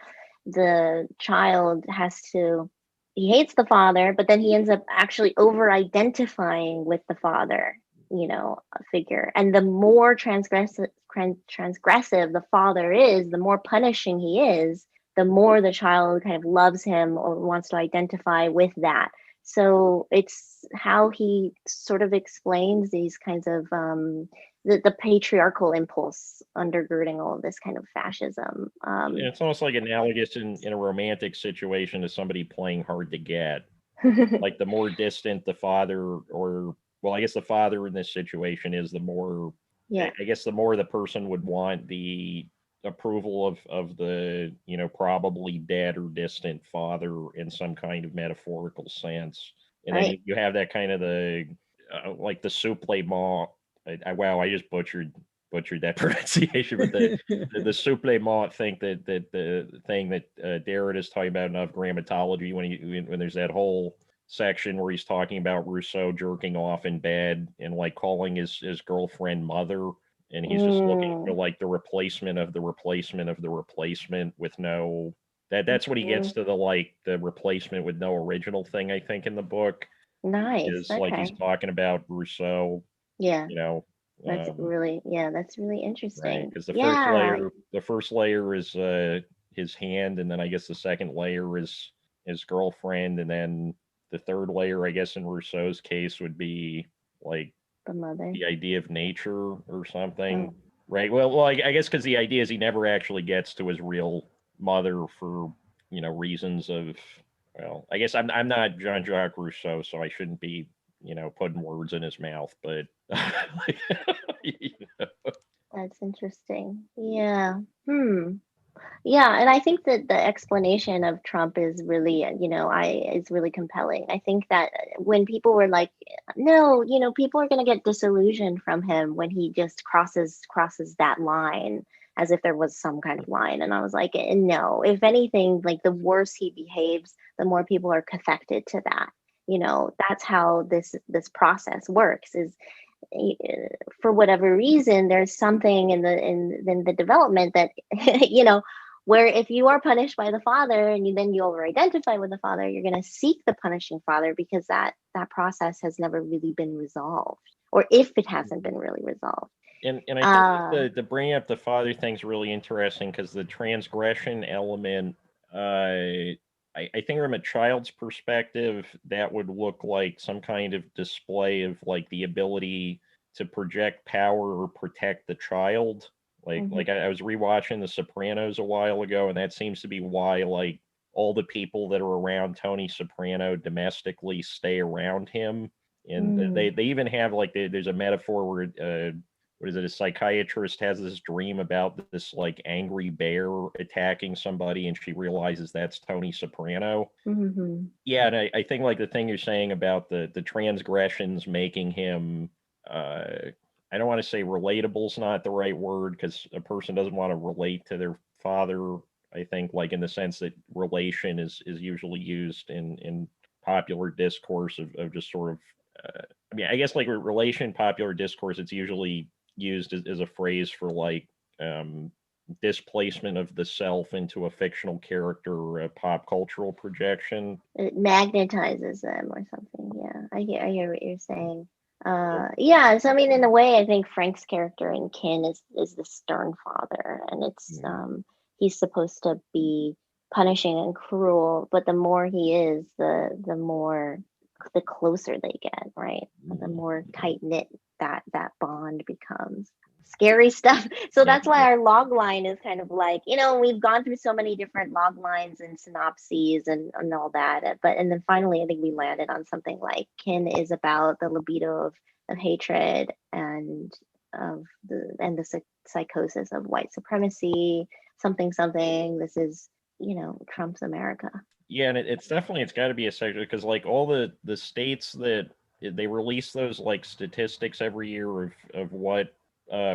the child has to, he hates the father, but then he ends up actually over identifying with the father, you know, figure. And the more transgressive the father is, the more punishing he is, the more the child kind of loves him or wants to identify with that. So it's how he sort of explains these kinds of the patriarchal impulse undergirding all of this kind of fascism. It's almost like analogous in a romantic situation to somebody playing hard to get. Like the more distant the father, or well, I guess the father in this situation is, the more, yeah, I guess the more the person would want the approval of the, you know, probably dead or distant father in some kind of metaphorical sense. And then right. you have that kind of the like the supplément. Wow, I just butchered that pronunciation, but the supplément think that the thing that Darren is talking about enough grammatology when there's that whole section where he's talking about Rousseau jerking off in bed and like calling his girlfriend mother, and he's just looking for like the replacement of the replacement of the replacement with no, that's what he gets to, the like the replacement with no original thing, I think, in the book, Nice. is like he's Okay. talking about Rousseau, Yeah. you know. That's really, yeah, that's really Right, interesting. because Yeah. the first layer is his hand, and then I guess the second layer is his girlfriend, and then the third layer, I guess in Rousseau's case, would be like The mother. the idea of nature or something. Oh. Right. Well, I guess because the idea is he never actually gets to his real mother for, you know, reasons of, well, I guess I'm not Jean-Jacques Rousseau, so I shouldn't be, you know, putting words in his mouth, but you know. That's interesting. Yeah. Hmm. Yeah, and I think that the explanation of Trump is really, you know, is really compelling. I think that when people were like, no, you know, people are going to get disillusioned from him when he just crosses that line, as if there was some kind of line. And I was like, no, if anything, like the worse he behaves, the more people are cathected to that. You know, that's how this process works, is for whatever reason there's something in the development that you know, where if you are punished by the father and then you over identify with the father, you're going to seek the punishing father, because that process has never really been resolved, or if it hasn't been really resolved. And I think the bringing up the father thing's really interesting because the transgression element, I think from a child's perspective, that would look like some kind of display of like the ability to project power or protect the child. Like I was rewatching The Sopranos a while ago, and that seems to be why like all the people that are around Tony Soprano domestically stay around him. And they even have like there's a metaphor where what is it? A psychiatrist has this dream about this like angry bear attacking somebody, and she realizes that's Tony Soprano. Yeah, and I think like the thing you're saying about the transgressions making him, I don't want to say relatable's not the right word, because a person doesn't want to relate to their father. I think like in the sense that relation is usually used in popular discourse of just sort of, I mean, I guess like relation popular discourse, it's usually used as a phrase for like displacement of the self into a fictional character or a pop cultural projection. It magnetizes them or something. Yeah, I hear what you're saying. Yeah, so I mean, in a way, I think Frank's character in Kin is the stern father, and it's he's supposed to be punishing and cruel, but the more he is, the closer they get, right? The more tight knit that bond becomes. Scary stuff. So that's why our log line is kind of like, you know, we've gone through so many different log lines and synopses and all that. But and then finally I think we landed on something like Kin is about the libido of hatred and the psychosis of white supremacy, something. This is, you know, Trump's America. Yeah, and it's definitely, it's got to be a sector, because like all the states that they release those like statistics every year of what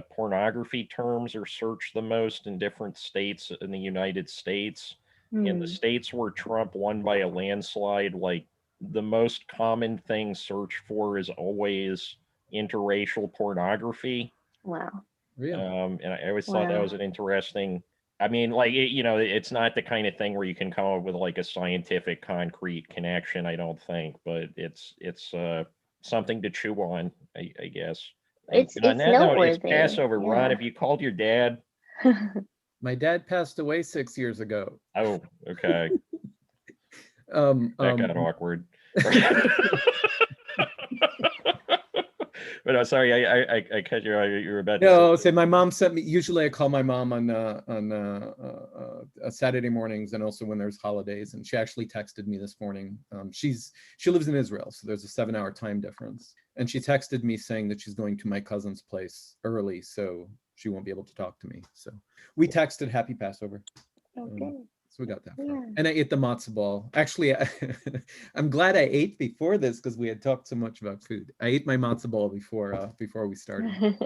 pornography terms are searched the most in different states in the United States. In the states where Trump won by a landslide, like the most common thing searched for is always interracial pornography. Wow. Really? And I always thought that Wow. was an interesting. I mean, like it's not the kind of thing where you can come up with like a scientific, concrete connection. I don't think, but it's something to chew on, I guess. And on It's that note, it's noteworthy. Passover. Ron, Yeah. have you called your dad? My dad passed away 6 years ago. Oh, okay. Um, That got awkward. But I'm sorry, I cut you. You were about to No, say. say my mom sent me. Usually, I call my mom on Saturday mornings, and also when there's holidays. And she actually texted me this morning. She lives in Israel, so there's a 7-hour time difference. And she texted me saying that she's going to my cousin's place early, so she won't be able to talk to me. So we texted Happy Passover. Okay. So we got that far. Yeah. And I ate the matzo ball. Actually, I'm glad I ate before this because we had talked so much about food. I ate my matzo ball before we started.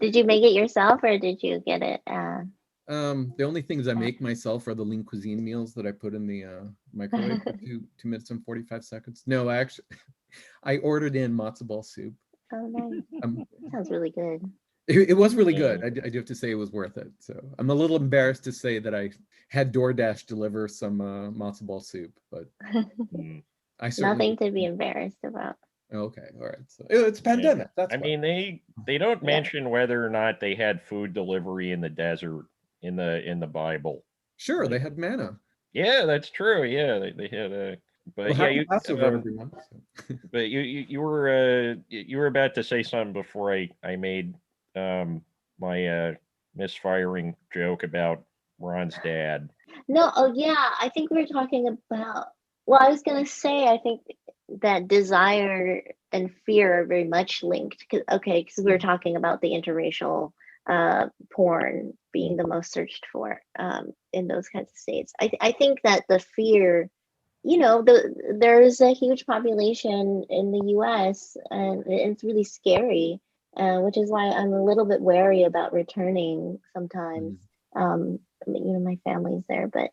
Did you make it yourself or did you get it? The only things I make myself are the lean cuisine meals that I put in the microwave for 2 minutes and 45 seconds. No, I ordered in matzo ball soup. Oh, nice. Sounds really good. It was really good. I do have to say it was worth it. So I'm a little embarrassed to say that I had DoorDash deliver some matzo ball soup, but I certainly Nothing to be embarrassed about. Okay, all right. So it's a pandemic. That's I why. mean, they don't mention whether or not they had food delivery in the desert in the Bible. Sure, they had manna. Yeah, that's true. Yeah, they had a. But Well, yeah, happy Passover, everyone. So. But you were about to say something before I made my misfiring joke about Ron's dad. No, oh yeah, I think we were talking about, well, I was gonna say, I think that desire and fear are very much linked. Because we were talking about the interracial porn being the most searched for in those kinds of states. I think that the fear, there's a huge population in the US and it's really scary, which is why I'm a little bit wary about returning sometimes. My family's there, but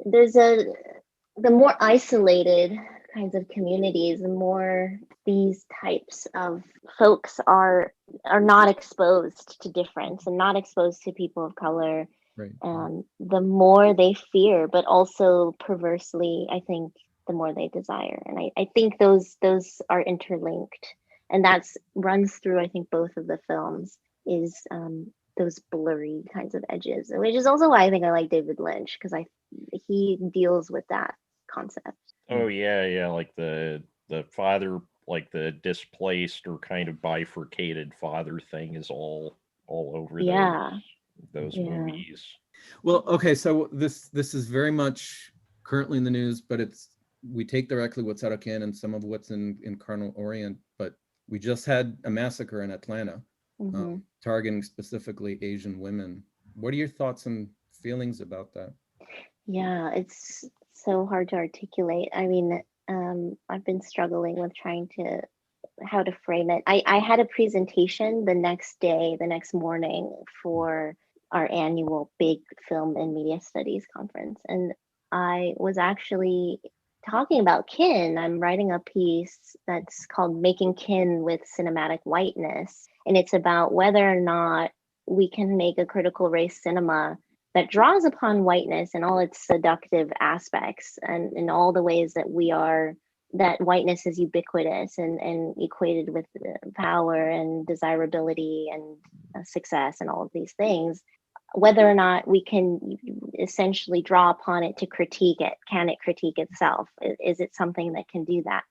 there's the more isolated kinds of communities, the more these types of folks are not exposed to difference and not exposed to people of color. Right. The more they fear, but also perversely, I think the more they desire. And I think those are interlinked. And that's runs through, I think, both of the films is those blurry kinds of edges, which is also why I think I like David Lynch, because he deals with that concept. Oh yeah, like the father, like the displaced or kind of bifurcated father thing is all over those movies. Well, okay, so this is very much currently in the news, but we take directly what's out of KIN and some of what's in Carnal Orient, but we just had a massacre in Atlanta, targeting specifically Asian women. What are your thoughts and feelings about that? Yeah, it's so hard to articulate. I mean, I've been struggling with trying to how to frame it. I had a presentation the next morning for our annual big film and media studies conference, and I was actually talking about kin. I'm writing a piece that's called Making Kin with Cinematic Whiteness, and it's about whether or not we can make a critical race cinema that draws upon whiteness and all its seductive aspects and in all the ways that whiteness is ubiquitous and equated with power and desirability and success and all of these things, whether or not we can essentially draw upon it to critique it. Can it critique itself? Is it something that can do that?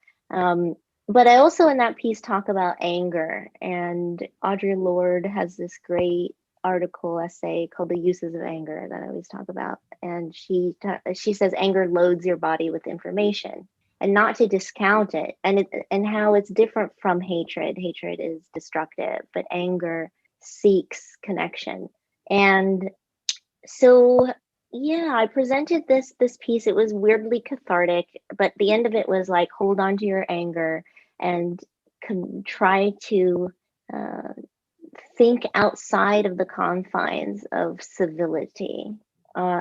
But I also in that piece talk about anger, and Audre Lorde has this great essay called The Uses of Anger that I always talk about. And she says anger loads your body with information, and not to discount it, and how it's different from hatred. Hatred is destructive, but anger seeks connection. And so yeah, I presented this piece. It was weirdly cathartic, but the end of it was like, hold on to your anger and try to think outside of the confines of civility.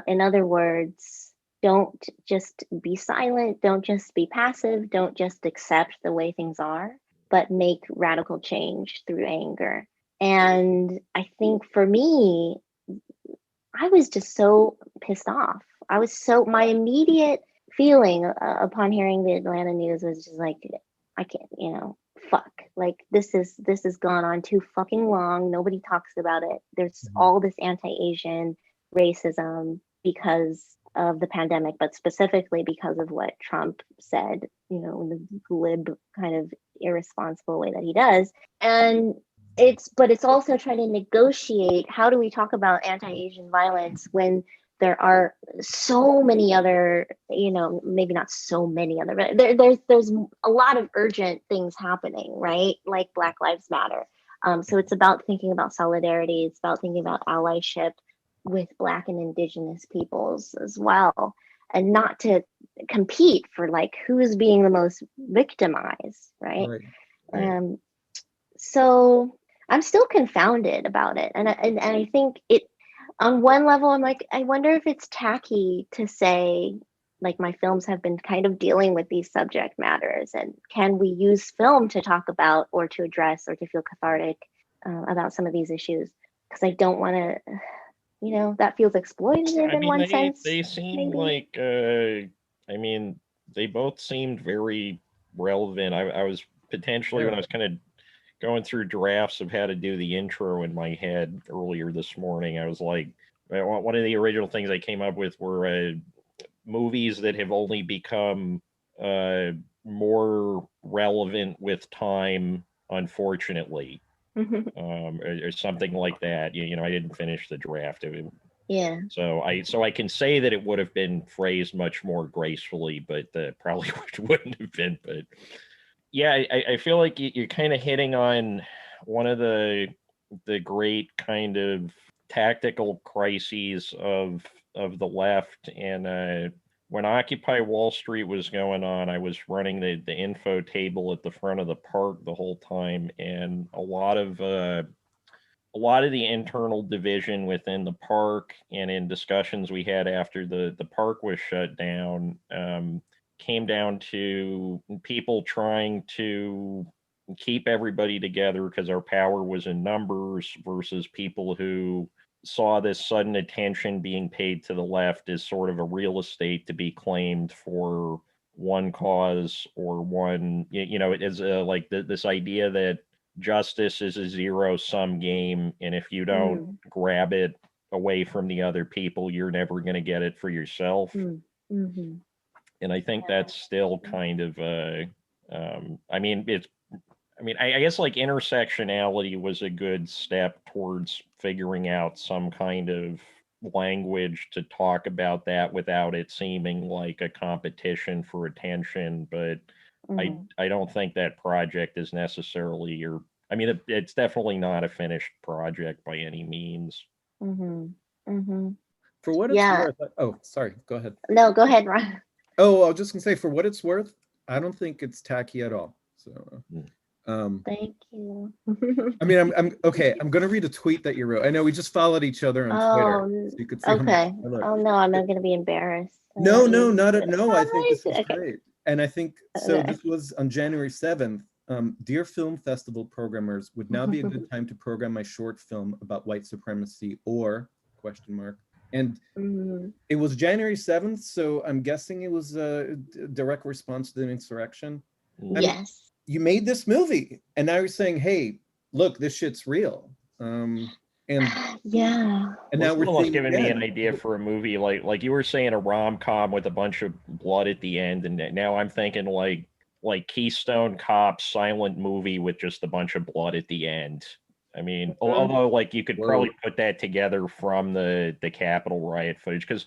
In other words, don't just be silent, don't just be passive, don't just accept the way things are. but make radical change through anger. And I think for me, I was just so pissed off. My immediate feeling upon hearing the Atlanta news was just like, I can't, fuck. Like this has gone on too fucking long. Nobody talks about it. There's all this anti-Asian racism because of the pandemic, but specifically because of what Trump said, in the glib kind of irresponsible way that he does. And it's also trying to negotiate, how do we talk about anti-Asian violence when there are so many other, maybe not so many other, but there's a lot of urgent things happening, right? Like Black Lives Matter. So it's about thinking about solidarity. It's about thinking about allyship with Black and Indigenous peoples as well, and not to compete for like who's being the most victimized, right? Right. So I'm still confounded about it, and I think it, on one level, I'm like, I wonder if it's tacky to say, like, my films have been kind of dealing with these subject matters, and can we use film to talk about or to address or to feel cathartic about some of these issues? Because I don't want to, that feels exploitative in one sense. They seem maybe. like, they both seemed very relevant. I was potentially, when I was kind of going through drafts of how to do the intro in my head earlier this morning, I was like, one of the original things I came up with were movies that have only become more relevant with time, unfortunately, or something like that. I didn't finish the draft. Yeah. So I can say that it would have been phrased much more gracefully, but probably wouldn't have been. But yeah, I feel like you're kind of hitting on one of the great kind of tactical crises of the left. And when Occupy Wall Street was going on, I was running the info table at the front of the park the whole time, and a lot of the internal division within the park, and in discussions we had after the park was shut down, came down to people trying to keep everybody together because our power was in numbers, versus people who saw this sudden attention being paid to the left as sort of a real estate to be claimed for one cause or one, it is like this idea that justice is a zero-sum game, and if you don't grab it away from the other people, you're never going to get it for yourself. And I think that's still kind of I guess like intersectionality was a good step towards figuring out some kind of language to talk about that without it seeming like a competition for attention. But I don't think that project is necessarily, it's definitely not a finished project by any means. For what it's worth, oh, sorry, go ahead. No, go ahead, Ron. Oh, I was just gonna say, for what it's worth, I don't think it's tacky at all. So, thank you. I mean, I'm okay. I'm gonna read a tweet that you wrote. I know we just followed each other on Twitter, so you could see. Okay. Oh no, I'm not gonna be embarrassed. No, I think this is great, and I think so. This was on January 7th. Dear film festival programmers, would now be a good time to program my short film about white supremacy or ? And it was January 7th, so I'm guessing it was a direct response to the insurrection. Yes. You made this movie, and now you're saying, "Hey, look, this shit's real." And yeah. And now we're almost giving me an idea for a movie like you were saying, a rom-com with a bunch of blood at the end, and now I'm thinking like Keystone Cops silent movie with just a bunch of blood at the end. I mean, although like you could probably put that together from the Capitol riot footage, because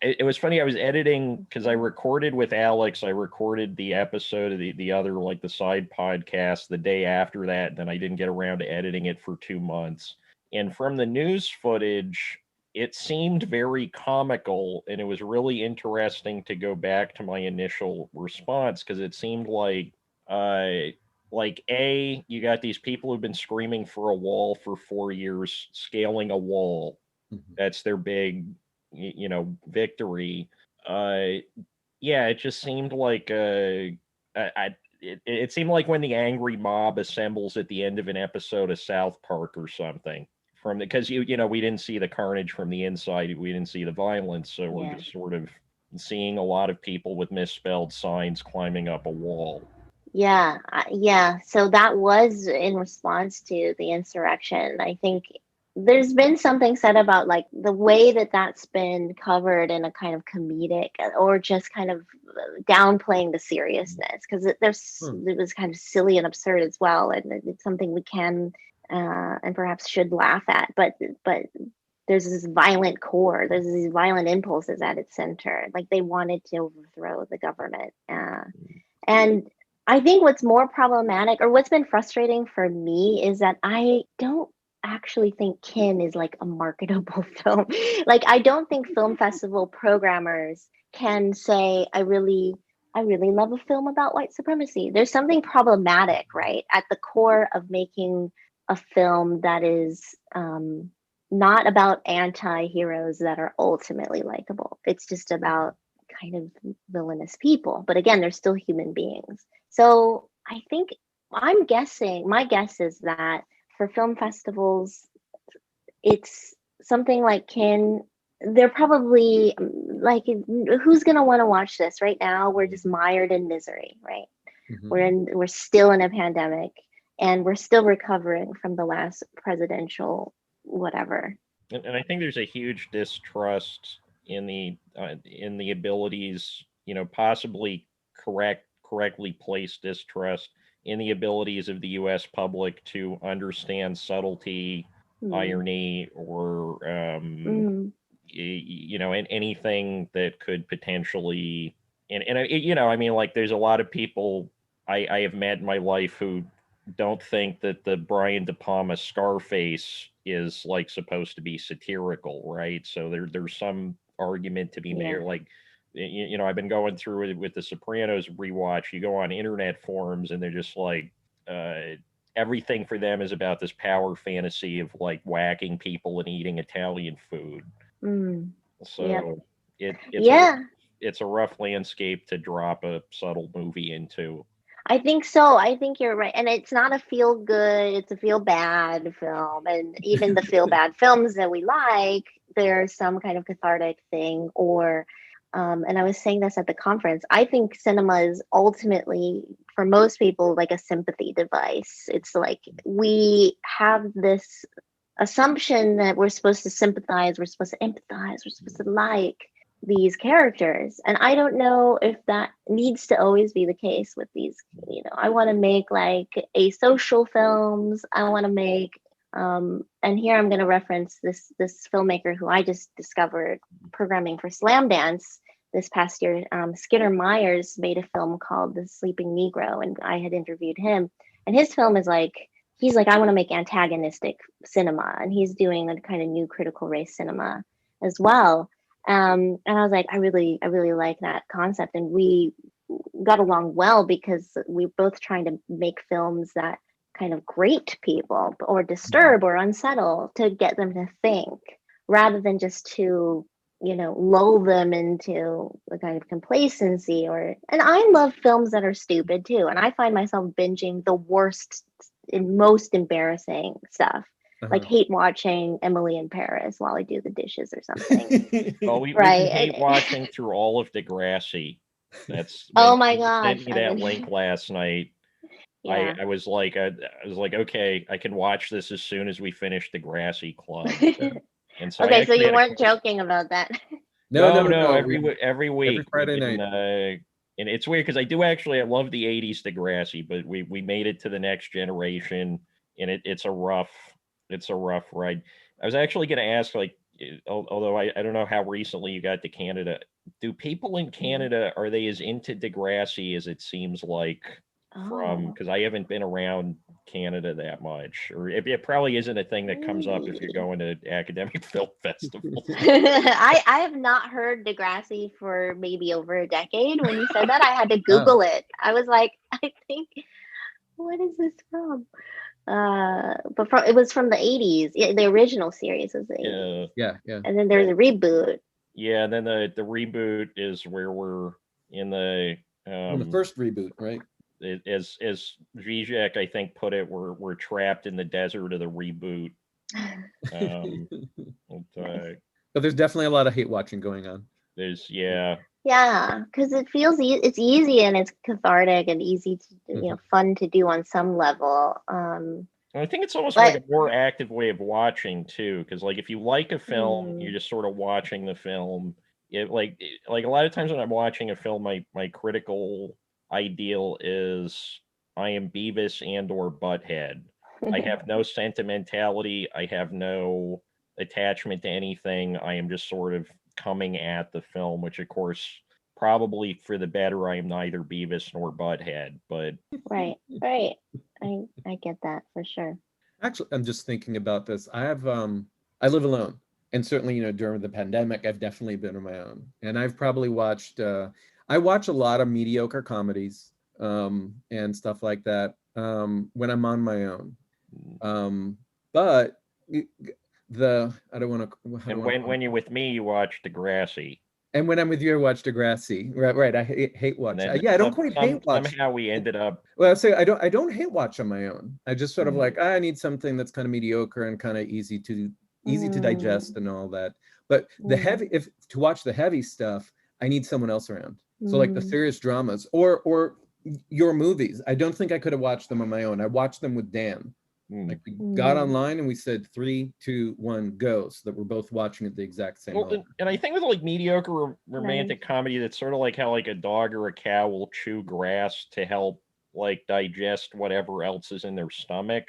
it was funny. I was editing because I recorded with Alex. I recorded the episode of the other, like the side podcast, the day after that. And then I didn't get around to editing it for 2 months. And from the news footage, it seemed very comical, and it was really interesting to go back to my initial response, because it seemed like you got these people who've been screaming for a wall for 4 years, scaling a wall. That's their big, victory. It just seemed like it seemed like when the angry mob assembles at the end of an episode of South Park or something. Because you know, we didn't see the carnage from the inside, we didn't see the violence, so we're just sort of seeing a lot of people with misspelled signs climbing up a wall. Yeah, yeah. So that was in response to the insurrection. I think there's been something said about like the way that that's been covered in a kind of comedic or just kind of downplaying the seriousness, because it was kind of silly and absurd as well, and it's something we can and perhaps should laugh at. But there's this violent core, there's these violent impulses at its center. Like they wanted to overthrow the government, and I think what's more problematic, or what's been frustrating for me, is that I don't actually think Kin is like a marketable film. Like I don't think film festival programmers can say, I really love a film about white supremacy. There's something problematic, right, at the core of making a film that is not about anti-heroes that are ultimately likable. It's just about kind of villainous people. But again, they're still human beings. So I think my guess is that for film festivals, it's something like Kin. They're probably like, who's going to want to watch this right now? We're just mired in misery, right? Mm-hmm. We're still in a pandemic, and we're still recovering from the last presidential whatever. And I think there's a huge distrust in the abilities, you know, possibly correctly placed distrust in the abilities of the U.S. public to understand subtlety, irony, or you know, and anything that could potentially, and you know, I mean, like, there's a lot of people I have met in my life who don't think that the Brian De Palma Scarface is like supposed to be satirical, right? So there's some argument to be made, like, you know, I've been going through it with the Sopranos rewatch. You go on internet forums and they're just like, everything for them is about this power fantasy of like whacking people and eating Italian food. So it's a rough landscape to drop a subtle movie into. I think so. I think you're right. And it's not a feel good, it's a feel bad film. And even the feel bad films that we like, there's some kind of cathartic thing. Or, and I was saying this at the conference, I think cinema is ultimately, for most people, like a sympathy device. It's like we have this assumption that we're supposed to sympathize, we're supposed to empathize, we're supposed to like these characters. And I don't know if that needs to always be the case with these, you know, I want to make like asocial films. I want to make, and here I'm going to reference this filmmaker who I just discovered programming for Slam Dance this past year. Skinner Myers made a film called The Sleeping Negro, and I had interviewed him. And his film is like, he's like, I want to make antagonistic cinema, and he's doing a kind of new critical race cinema as well. And I was like, I really like that concept. And we got along well because we were both trying to make films that kind of grate people or disturb or unsettle, to get them to think, rather than just to, you know, lull them into a kind of complacency. And I love films that are stupid too. And I find myself binging the worst and most embarrassing stuff. Like hate watching Emily in Paris while I do the dishes or something. Well, we hate watching through all of Degrassi. That's oh my gosh! Sent me that link last night. Yeah. I was like, okay, I can watch this as soon as we finish Degrassi Club. And so okay, so you weren't joking about that. No. Every week, every Friday night. And it's weird because I love the '80s Degrassi, but we made it to the next generation, and it's a rough ride. I was actually going to ask, like, although I don't know how recently you got to Canada, do people in Canada, are they as into Degrassi as it seems like because I haven't been around Canada that much, or it probably isn't a thing that comes up if you're going to academic film festivals. I have not heard Degrassi for maybe over a decade. When you said that, I had to Google it. I was like, I think, what is this from? But it was from the 80s. Yeah, the original series was the 80s. Yeah. And then there's a reboot. Yeah, and then the reboot is where we're in the the first reboot, right? as Zizek, I think, put it, we're trapped in the desert of the reboot. But there's definitely a lot of hate watching going on. Yeah, because it feels it's easy and it's cathartic and easy to fun to do on some level. I think it's almost like a more active way of watching too, because like if you like a film, you're just sort of watching the film. Like a lot of times when I'm watching a film, my critical ideal is I am Beavis and or Butthead. I have no sentimentality. I have no attachment to anything. I am just sort of coming at the film, which of course probably for the better. I am neither Beavis nor Butthead, but right. I get that for sure. Actually, I'm just thinking about this. I live alone, and certainly, during the pandemic, I've definitely been on my own, and I've probably watched. I watch a lot of mediocre comedies, and stuff like that, when I'm on my own. But I don't want to. And when you're with me, you watch Degrassi. And when I'm with you, I watch Degrassi. Right. I hate watch. I don't quite hate watch. Somehow we ended up. Well, I'll say I don't hate watch on my own. I just sort of like I need something that's kind of mediocre and kind of easy to digest and all that. But if to watch the heavy stuff, I need someone else around. So like the serious dramas or your movies. I don't think I could have watched them on my own. I watched them with Dan. Like we got online and we said 3, 2, 1, go, so that we're both watching at the exact same moment. And I think with like mediocre romantic comedy, that's sort of like how like a dog or a cow will chew grass to help like digest whatever else is in their stomach.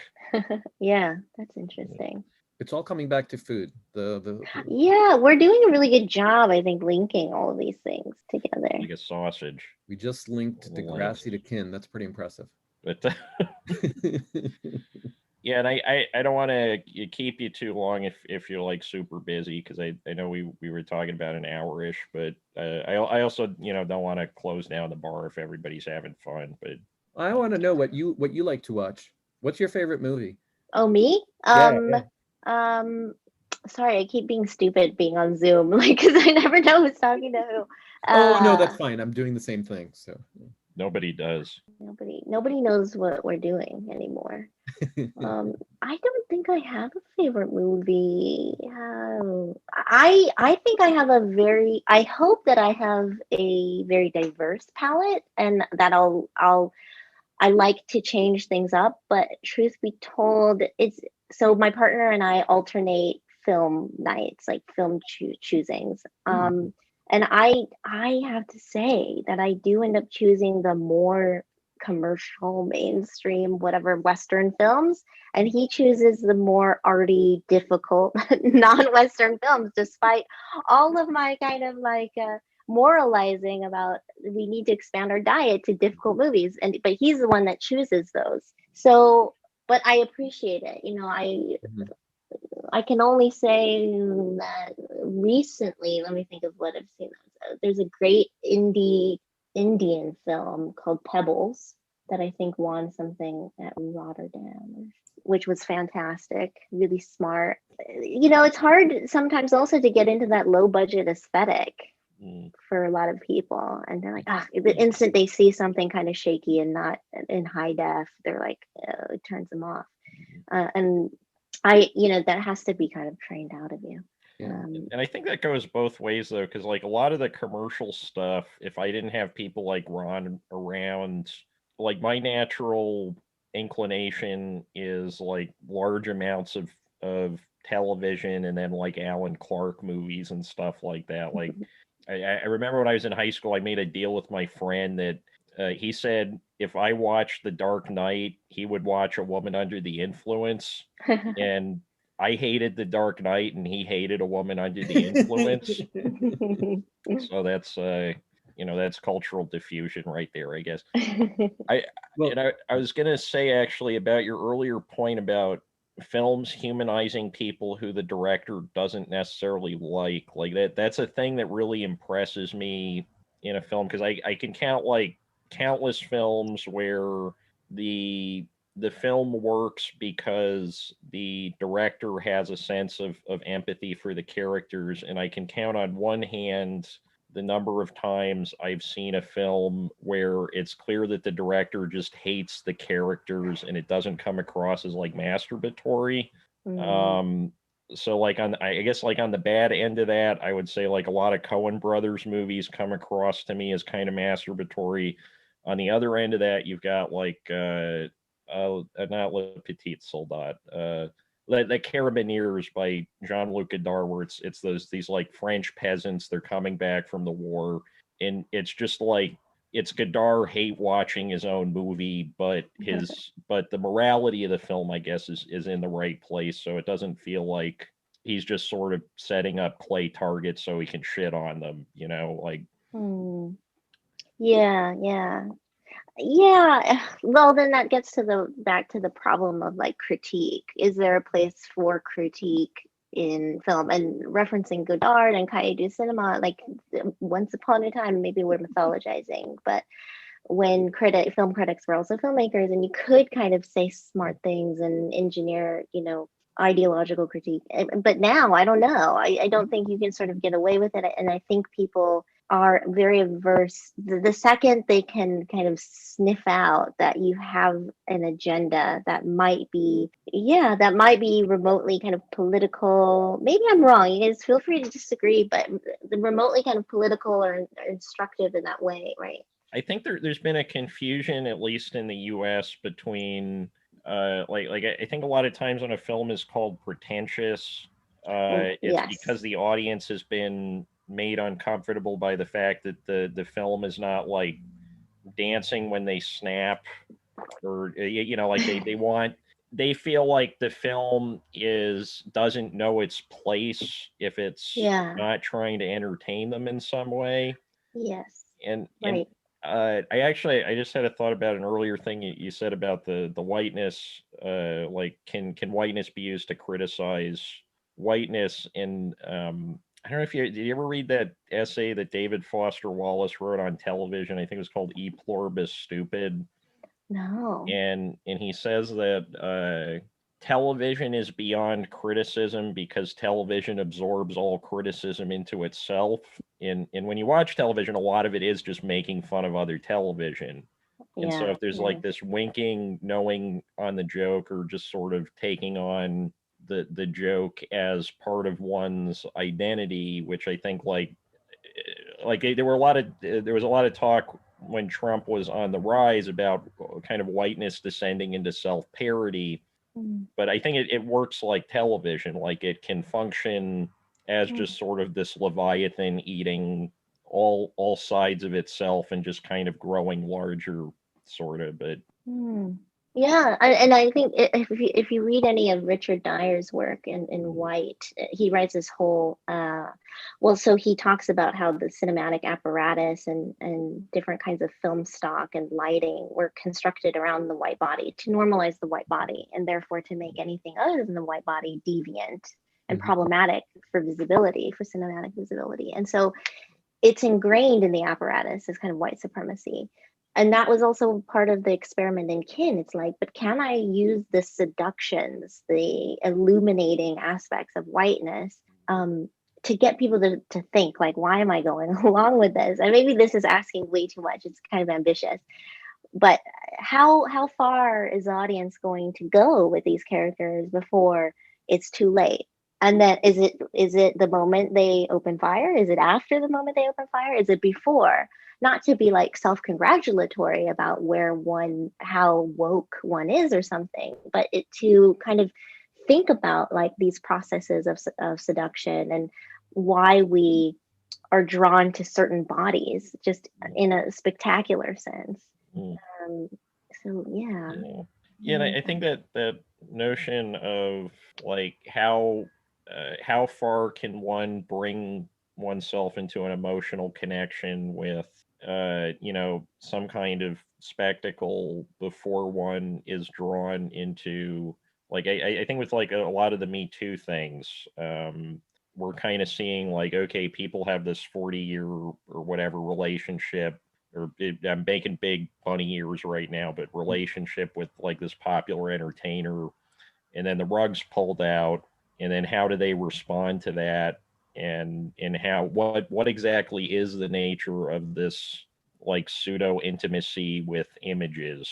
Yeah, that's interesting. It's all coming back to food. Yeah, we're doing a really good job, I think, linking all of these things together. Like a sausage. We just linked Degrassi to KIN. That's pretty impressive. But yeah, and I don't want to keep you too long if you're like super busy, because I know we were talking about an hour-ish, but I also don't want to close down the bar if everybody's having fun. But I want to know what you like to watch. What's your favorite movie? Oh, me? Yeah. Sorry, I keep being stupid being on Zoom, like, because I never know who's talking to who. No, that's fine. I'm doing the same thing, so. Nobody does. Nobody knows what we're doing anymore. I don't think I have a favorite movie. I think I have I hope that I have a very diverse palette, and that I like to change things up, but truth be told, so my partner and I alternate film nights, like film choosings. And I have to say that I do end up choosing the more commercial, mainstream, whatever Western films, and he chooses the more arty, difficult, non-Western films, despite all of my kind of like moralizing about we need to expand our diet to difficult movies, but he's the one that chooses those. So, but I appreciate it. I can only say that recently, let me think of what I've seen. There's a great Indian film called Pebbles that I think won something at Rotterdam, which was fantastic, really smart. It's hard sometimes also to get into that low budget aesthetic for a lot of people. And they're like, the instant they see something kind of shaky and not in high def, they're like, it turns them off. And that has to be kind of trained out of you. And I think that goes both ways though, because like a lot of the commercial stuff, if I didn't have people like Ron around, like my natural inclination is like large amounts of television and then like Alan Clark movies and stuff like that. Like I remember when I was in high school, I made a deal with my friend that he said if I watched The Dark Knight, he would watch A Woman Under the Influence. And I hated The Dark Knight and he hated A Woman Under the Influence. So that's that's cultural diffusion right there, I guess. I was gonna say actually about your earlier point about films humanizing people who the director doesn't necessarily like that's a thing that really impresses me in a film, because I can count like countless films where the film works because the director has a sense of empathy for the characters, and I can count on one hand the number of times I've seen a film where it's clear that the director just hates the characters and it doesn't come across as like masturbatory. So like I guess like on the bad end of that, I would say like a lot of Coen Brothers movies come across to me as kind of masturbatory. On the other end of that, you've got like not Le Petit Soldat, the Carabineers by Jean-Luc Godard, where it's these like French peasants, they're coming back from the war, and it's just like it's Godard hate watching his own movie, but the morality of the film, I guess, is in the right place, so it doesn't feel like he's just sort of setting up clay targets so he can shit on them, you know, like. Yeah, yeah. Yeah, well, then that gets to the back to the problem of like critique. Is there a place for critique in film? And referencing Godard and Cahiers du Cinema, like once upon a time, maybe we're mythologizing, but when film critics were also filmmakers, and you could kind of say smart things and engineer, you know, ideological critique. But now I don't know. I don't think you can sort of get away with it. And I think people are very averse the second they can kind of sniff out that you have an agenda that might be remotely kind of political. Maybe I'm wrong, you guys feel free to disagree, but remotely kind of political or instructive in that way, right? I think there's been a confusion, at least in the US, between I think a lot of times when a film is called pretentious, it's because the audience has been made uncomfortable by the fact that the film is not like dancing when they snap, or you know, like they feel like the film doesn't know its place if it's not trying to entertain them in some way. Yes. And right. I just had a thought about an earlier thing you said about the whiteness. Like, can whiteness be used to criticize whiteness? And I don't know if did you ever read that essay that David Foster Wallace wrote on television? I think it was called E Pluribus Stupid. No. And he says that television is beyond criticism because television absorbs all criticism into itself. And when you watch television, a lot of it is just making fun of other television. And so if there's like this winking, knowing on the joke, or just sort of taking on the joke as part of one's identity, which I think there was a lot of talk when Trump was on the rise about kind of whiteness descending into self-parody. But I think it works like television, like it can function as just sort of this Leviathan eating all sides of itself and just kind growing larger, sort of. But yeah, and I think if you read any of Richard Dyer's work in White, he writes this whole so he talks about how the cinematic apparatus and different kinds of film stock and lighting were constructed around the white body to normalize the white body, and therefore to make anything other than the white body deviant and problematic for visibility, for cinematic visibility. And so it's ingrained in the apparatus as kind of white supremacy. And that was also part of the experiment in Kin. It's like, but can I use the seductions, the illuminating aspects of whiteness to get people to think, like, why am I going along with this? And maybe this is asking way too much. It's kind of ambitious. But how far is the audience going to go with these characters before it's too late? And then is it the moment they open fire? Is it after the moment they open fire? Is it before? Not to be like self-congratulatory about how woke one is or something, but to kind of think about like these processes of seduction and why we are drawn to certain bodies, just in a spectacular sense. So yeah. Yeah, and I think that notion of like how far can one bring oneself into an emotional connection with some kind of spectacle before one is drawn into, like, I think with like a lot of the Me Too things, we're kind of seeing like, okay, people have this 40-year or whatever relationship, or I'm making big bunny ears right now, but relationship with like this popular entertainer, and then the rug's pulled out, and then how do they respond to that? and how what exactly is the nature of this like pseudo intimacy with images.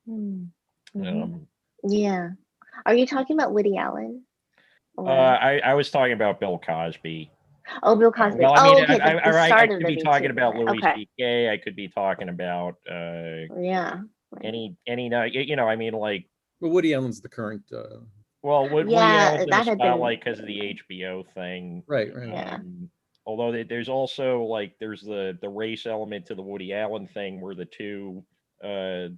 Mm-hmm. Um, Yeah. Are you talking about Woody Allen? Or... I was talking about Bill Cosby. Oh, Bill Cosby. Well, I Oh, mean, okay. The I start of could the be Me talking Too about movement. Louis Okay. C.K. I could be talking about Yeah. Right. you know, I mean, like, Well, Woody Allen's the current. well, Woody Yeah, Allen's in the that had been. spotlight because of the HBO thing. Right. Yeah. Although there's also like there's the race element to the Woody Allen thing where the two two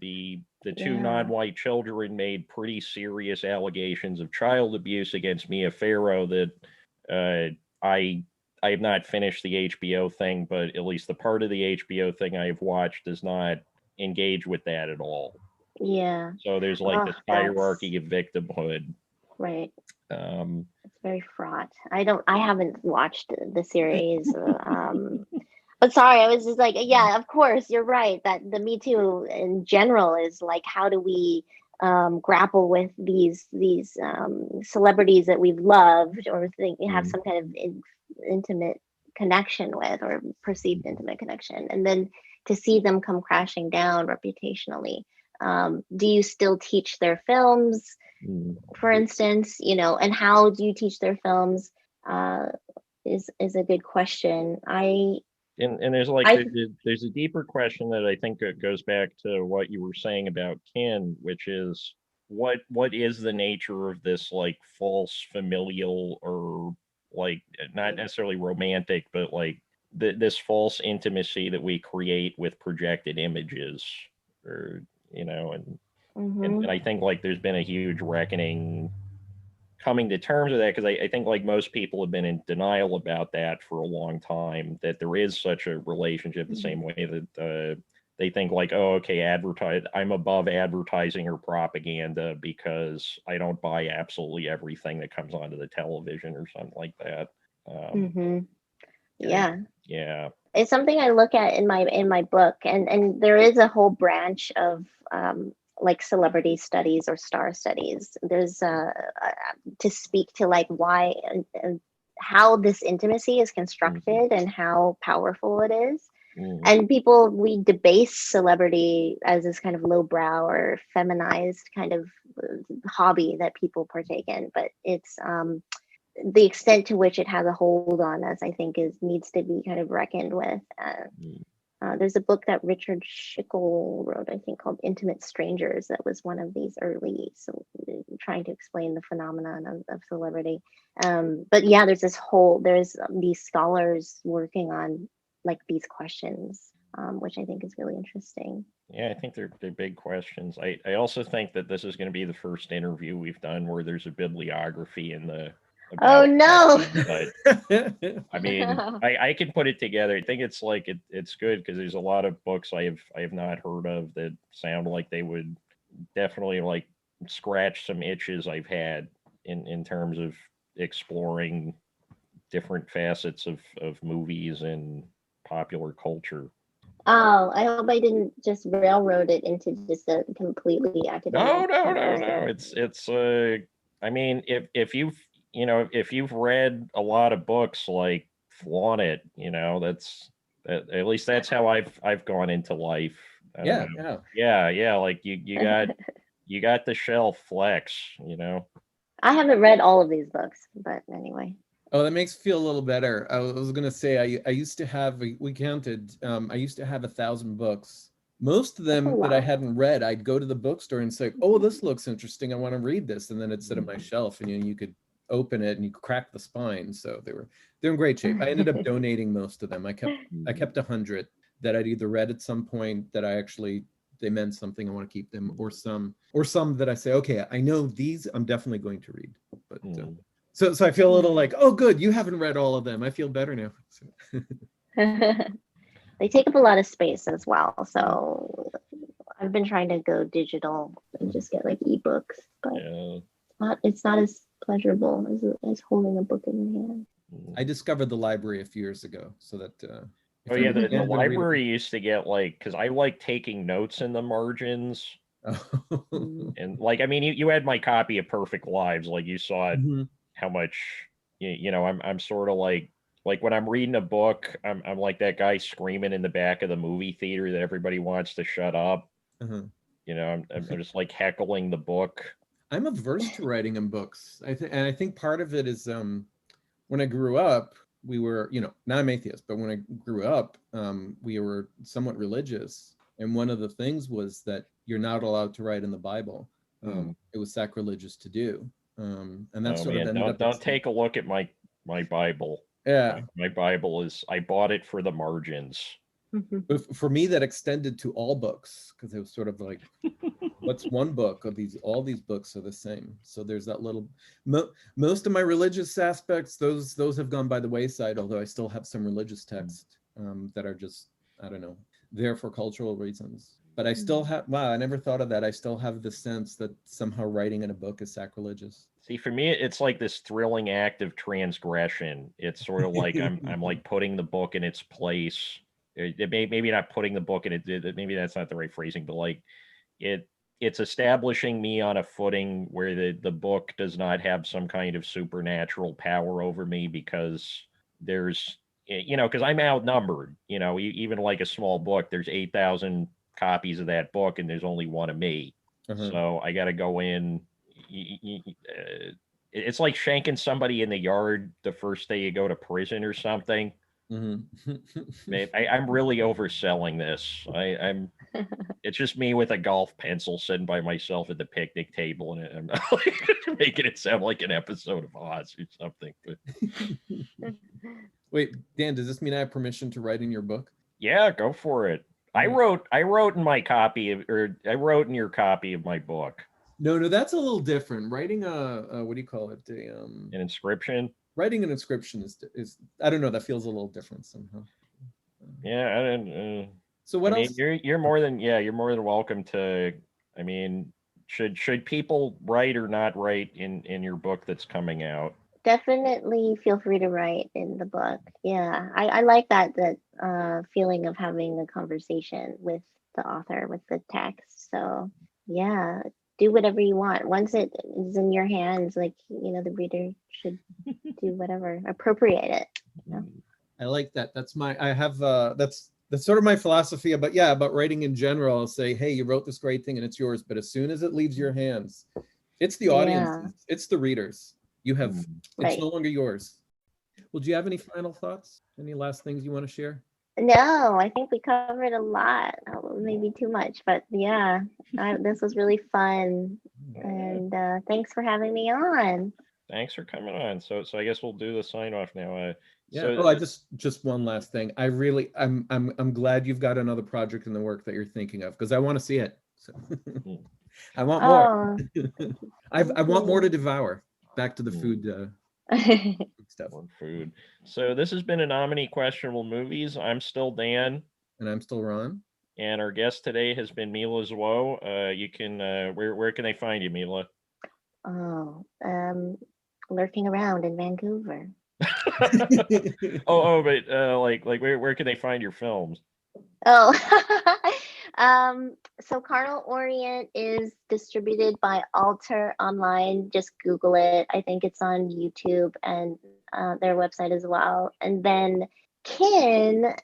Yeah. non-white children made pretty serious allegations of child abuse against Mia Farrow that I have not finished the HBO thing, but at least the part of the HBO thing I have watched does not engage with that at all. Yeah. So there's like this hierarchy of victimhood. Right. Um, It's very fraught. I haven't watched the series. But sorry, I was just like, yeah, of course, you're right that the Me Too in general is like, how do we grapple with these celebrities that we've loved or think have some kind of intimate connection with or perceived intimate connection, and then to see them come crashing down reputationally. Do you still teach their films, for instance? You know, and how do you teach their films? Is a good question. and there's like there's a deeper question that I think goes back to what you were saying about kin, which is what is the nature of this like false familial or like not necessarily romantic, but like this false intimacy that we create with projected images, or you know, and I think like there's been a huge reckoning coming to terms with that because I think like most people have been in denial about that for a long time, that there is such a relationship the same way that they think like, oh, okay, I'm above advertising or propaganda because I don't buy absolutely everything that comes onto the television or something like that. Yeah. Yeah. It's something I look at in my book, and there is a whole branch of like celebrity studies or star studies. There's to speak to like why how this intimacy is constructed and how powerful it is. And we debase celebrity as this kind of lowbrow or feminized kind of hobby that people partake in, but it's the extent to which it has a hold on us, I think, needs to be kind of reckoned with. There's a book that Richard Schickel wrote, I think, called Intimate Strangers, that was one of these early, so trying to explain the phenomenon of celebrity. But yeah, there's these scholars working on like these questions, which I think is really interesting. Yeah, I think they're big questions. I also think that this is going to be the first interview we've done where there's a bibliography in the Oh no! But I mean, I can put it together. I think it's like it's good because there's a lot of books I have not heard of that sound like they would definitely like scratch some itches I've had in terms of exploring different facets of movies and popular culture. Oh, I hope I didn't just railroad it into just a completely academic. No. It's I mean, if you've read a lot of books, like flaunt it, you know, at least that's how I've gone into life. I don't know. Yeah, like you got the shelf flex, you know. I haven't read all of these books, but anyway. Oh, that makes me feel a little better. I was gonna say I used to have we counted. I used to have 1,000 books. Most of them that I hadn't read, I'd go to the bookstore and say, "Oh, this looks interesting. I want to read this," and then it'd sit on my shelf, and you could open it and you crack the spine. So they're in great shape. I ended up donating most of them. I kept 100 that I'd either read at some point that they meant something. I want to keep them, or some that I say, okay, I know these I'm definitely going to read, but. So I feel a little like, oh, good, you haven't read all of them. I feel better now. They take up a lot of space as well. So I've been trying to go digital and just get like ebooks, but it's not as pleasurable as holding a book in your hand. I discovered the library a few years ago, so that. Oh yeah, the library used to get like, because I like taking notes in the margins. And like, I mean, you had my copy of Perfect Lives, like you saw it. How much I'm sort of like like when I'm reading a book, I'm like that guy screaming in the back of the movie theater that everybody wants to shut up. Uh-huh. You know, I'm just like heckling the book. I'm averse to writing in books. And I think part of it is when I grew up, we were, now I'm atheist, but when I grew up, we were somewhat religious. And one of the things was that you're not allowed to write in the Bible. It was sacrilegious to do. And that Oh sort of man, ended up. don't take a look at my Bible. Yeah. My Bible is, I bought it for the margins. But for me, that extended to all books, because it was sort of like, what's one book of these? All these books are the same. So there's that little. Most of my religious aspects, those have gone by the wayside. Although I still have some religious texts that are just, I don't know, there for cultural reasons. But I still have. Wow, I never thought of that. I still have the sense that somehow writing in a book is sacrilegious. See, for me, it's like this thrilling act of transgression. It's sort of like I'm like putting the book in its place. Maybe not putting the book in it. Maybe that's not the right phrasing, but like it's establishing me on a footing where the book does not have some kind of supernatural power over me, because there's, because I'm outnumbered. Even like a small book, there's 8,000 copies of that book, and there's only one of me. So I got to go in. It's like shanking somebody in the yard the first day you go to prison or something. I'm really overselling this. I'm it's just me with a golf pencil sitting by myself at the picnic table, and I'm not like making it sound like an episode of Oz or something. But Wait, Dan, does this mean I have permission to write in your book? yeah, go for it. I wrote in my copy I wrote in your copy of my book. No, that's a little different. Writing a what do you call it? An inscription. Writing an inscription is I don't know. That feels a little different somehow. Yeah, I didn't. So what else? You're more than welcome to. I mean, should people write or not write in your book that's coming out? Definitely feel free to write in the book. Yeah, I like that feeling of having a conversation with the author, with the text. So yeah, do whatever you want. Once it is in your hands, like, the reader should do whatever, appropriate it. I like that. That's sort of my philosophy about writing in general. I'll say, hey, you wrote this great thing and it's yours, but as soon as it leaves your hands, it's the audience, it's the readers. It's no longer yours. Well, do you have any final thoughts? Any last things you want to share? No, I think we covered a lot, maybe too much, but yeah, this was really fun. And thanks for having me on. Thanks for coming on. So I guess we'll do the sign off now. I just one last thing. I'm glad you've got another project in the work that you're thinking of, because I want to see it. So. I want more. I want more to devour. Back to the food stuff. More food. So this has been Anomaly Questionable Movies. I'm still Dan. And I'm still Ron. And our guest today has been Mila Zuo. You can where can they find you, Mila? Lurking around in Vancouver. But like where can they find your films? So Carnal Orient is distributed by Alter Online. Just Google it. I think it's on YouTube and their website as well. And then KIN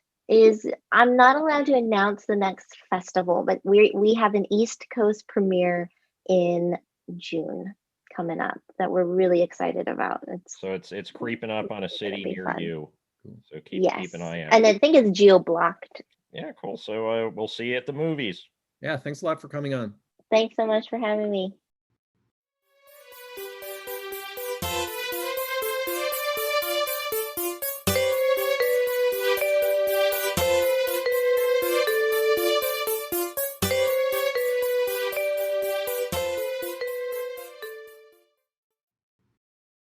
I'm not allowed to announce the next festival, but we have an East Coast premiere in June coming up that we're really excited about. It's creeping up on a city near you. So keep an eye out. And I think it's geo-blocked. Yeah, cool. So we'll see you at the movies. Yeah, thanks a lot for coming on. Thanks so much for having me.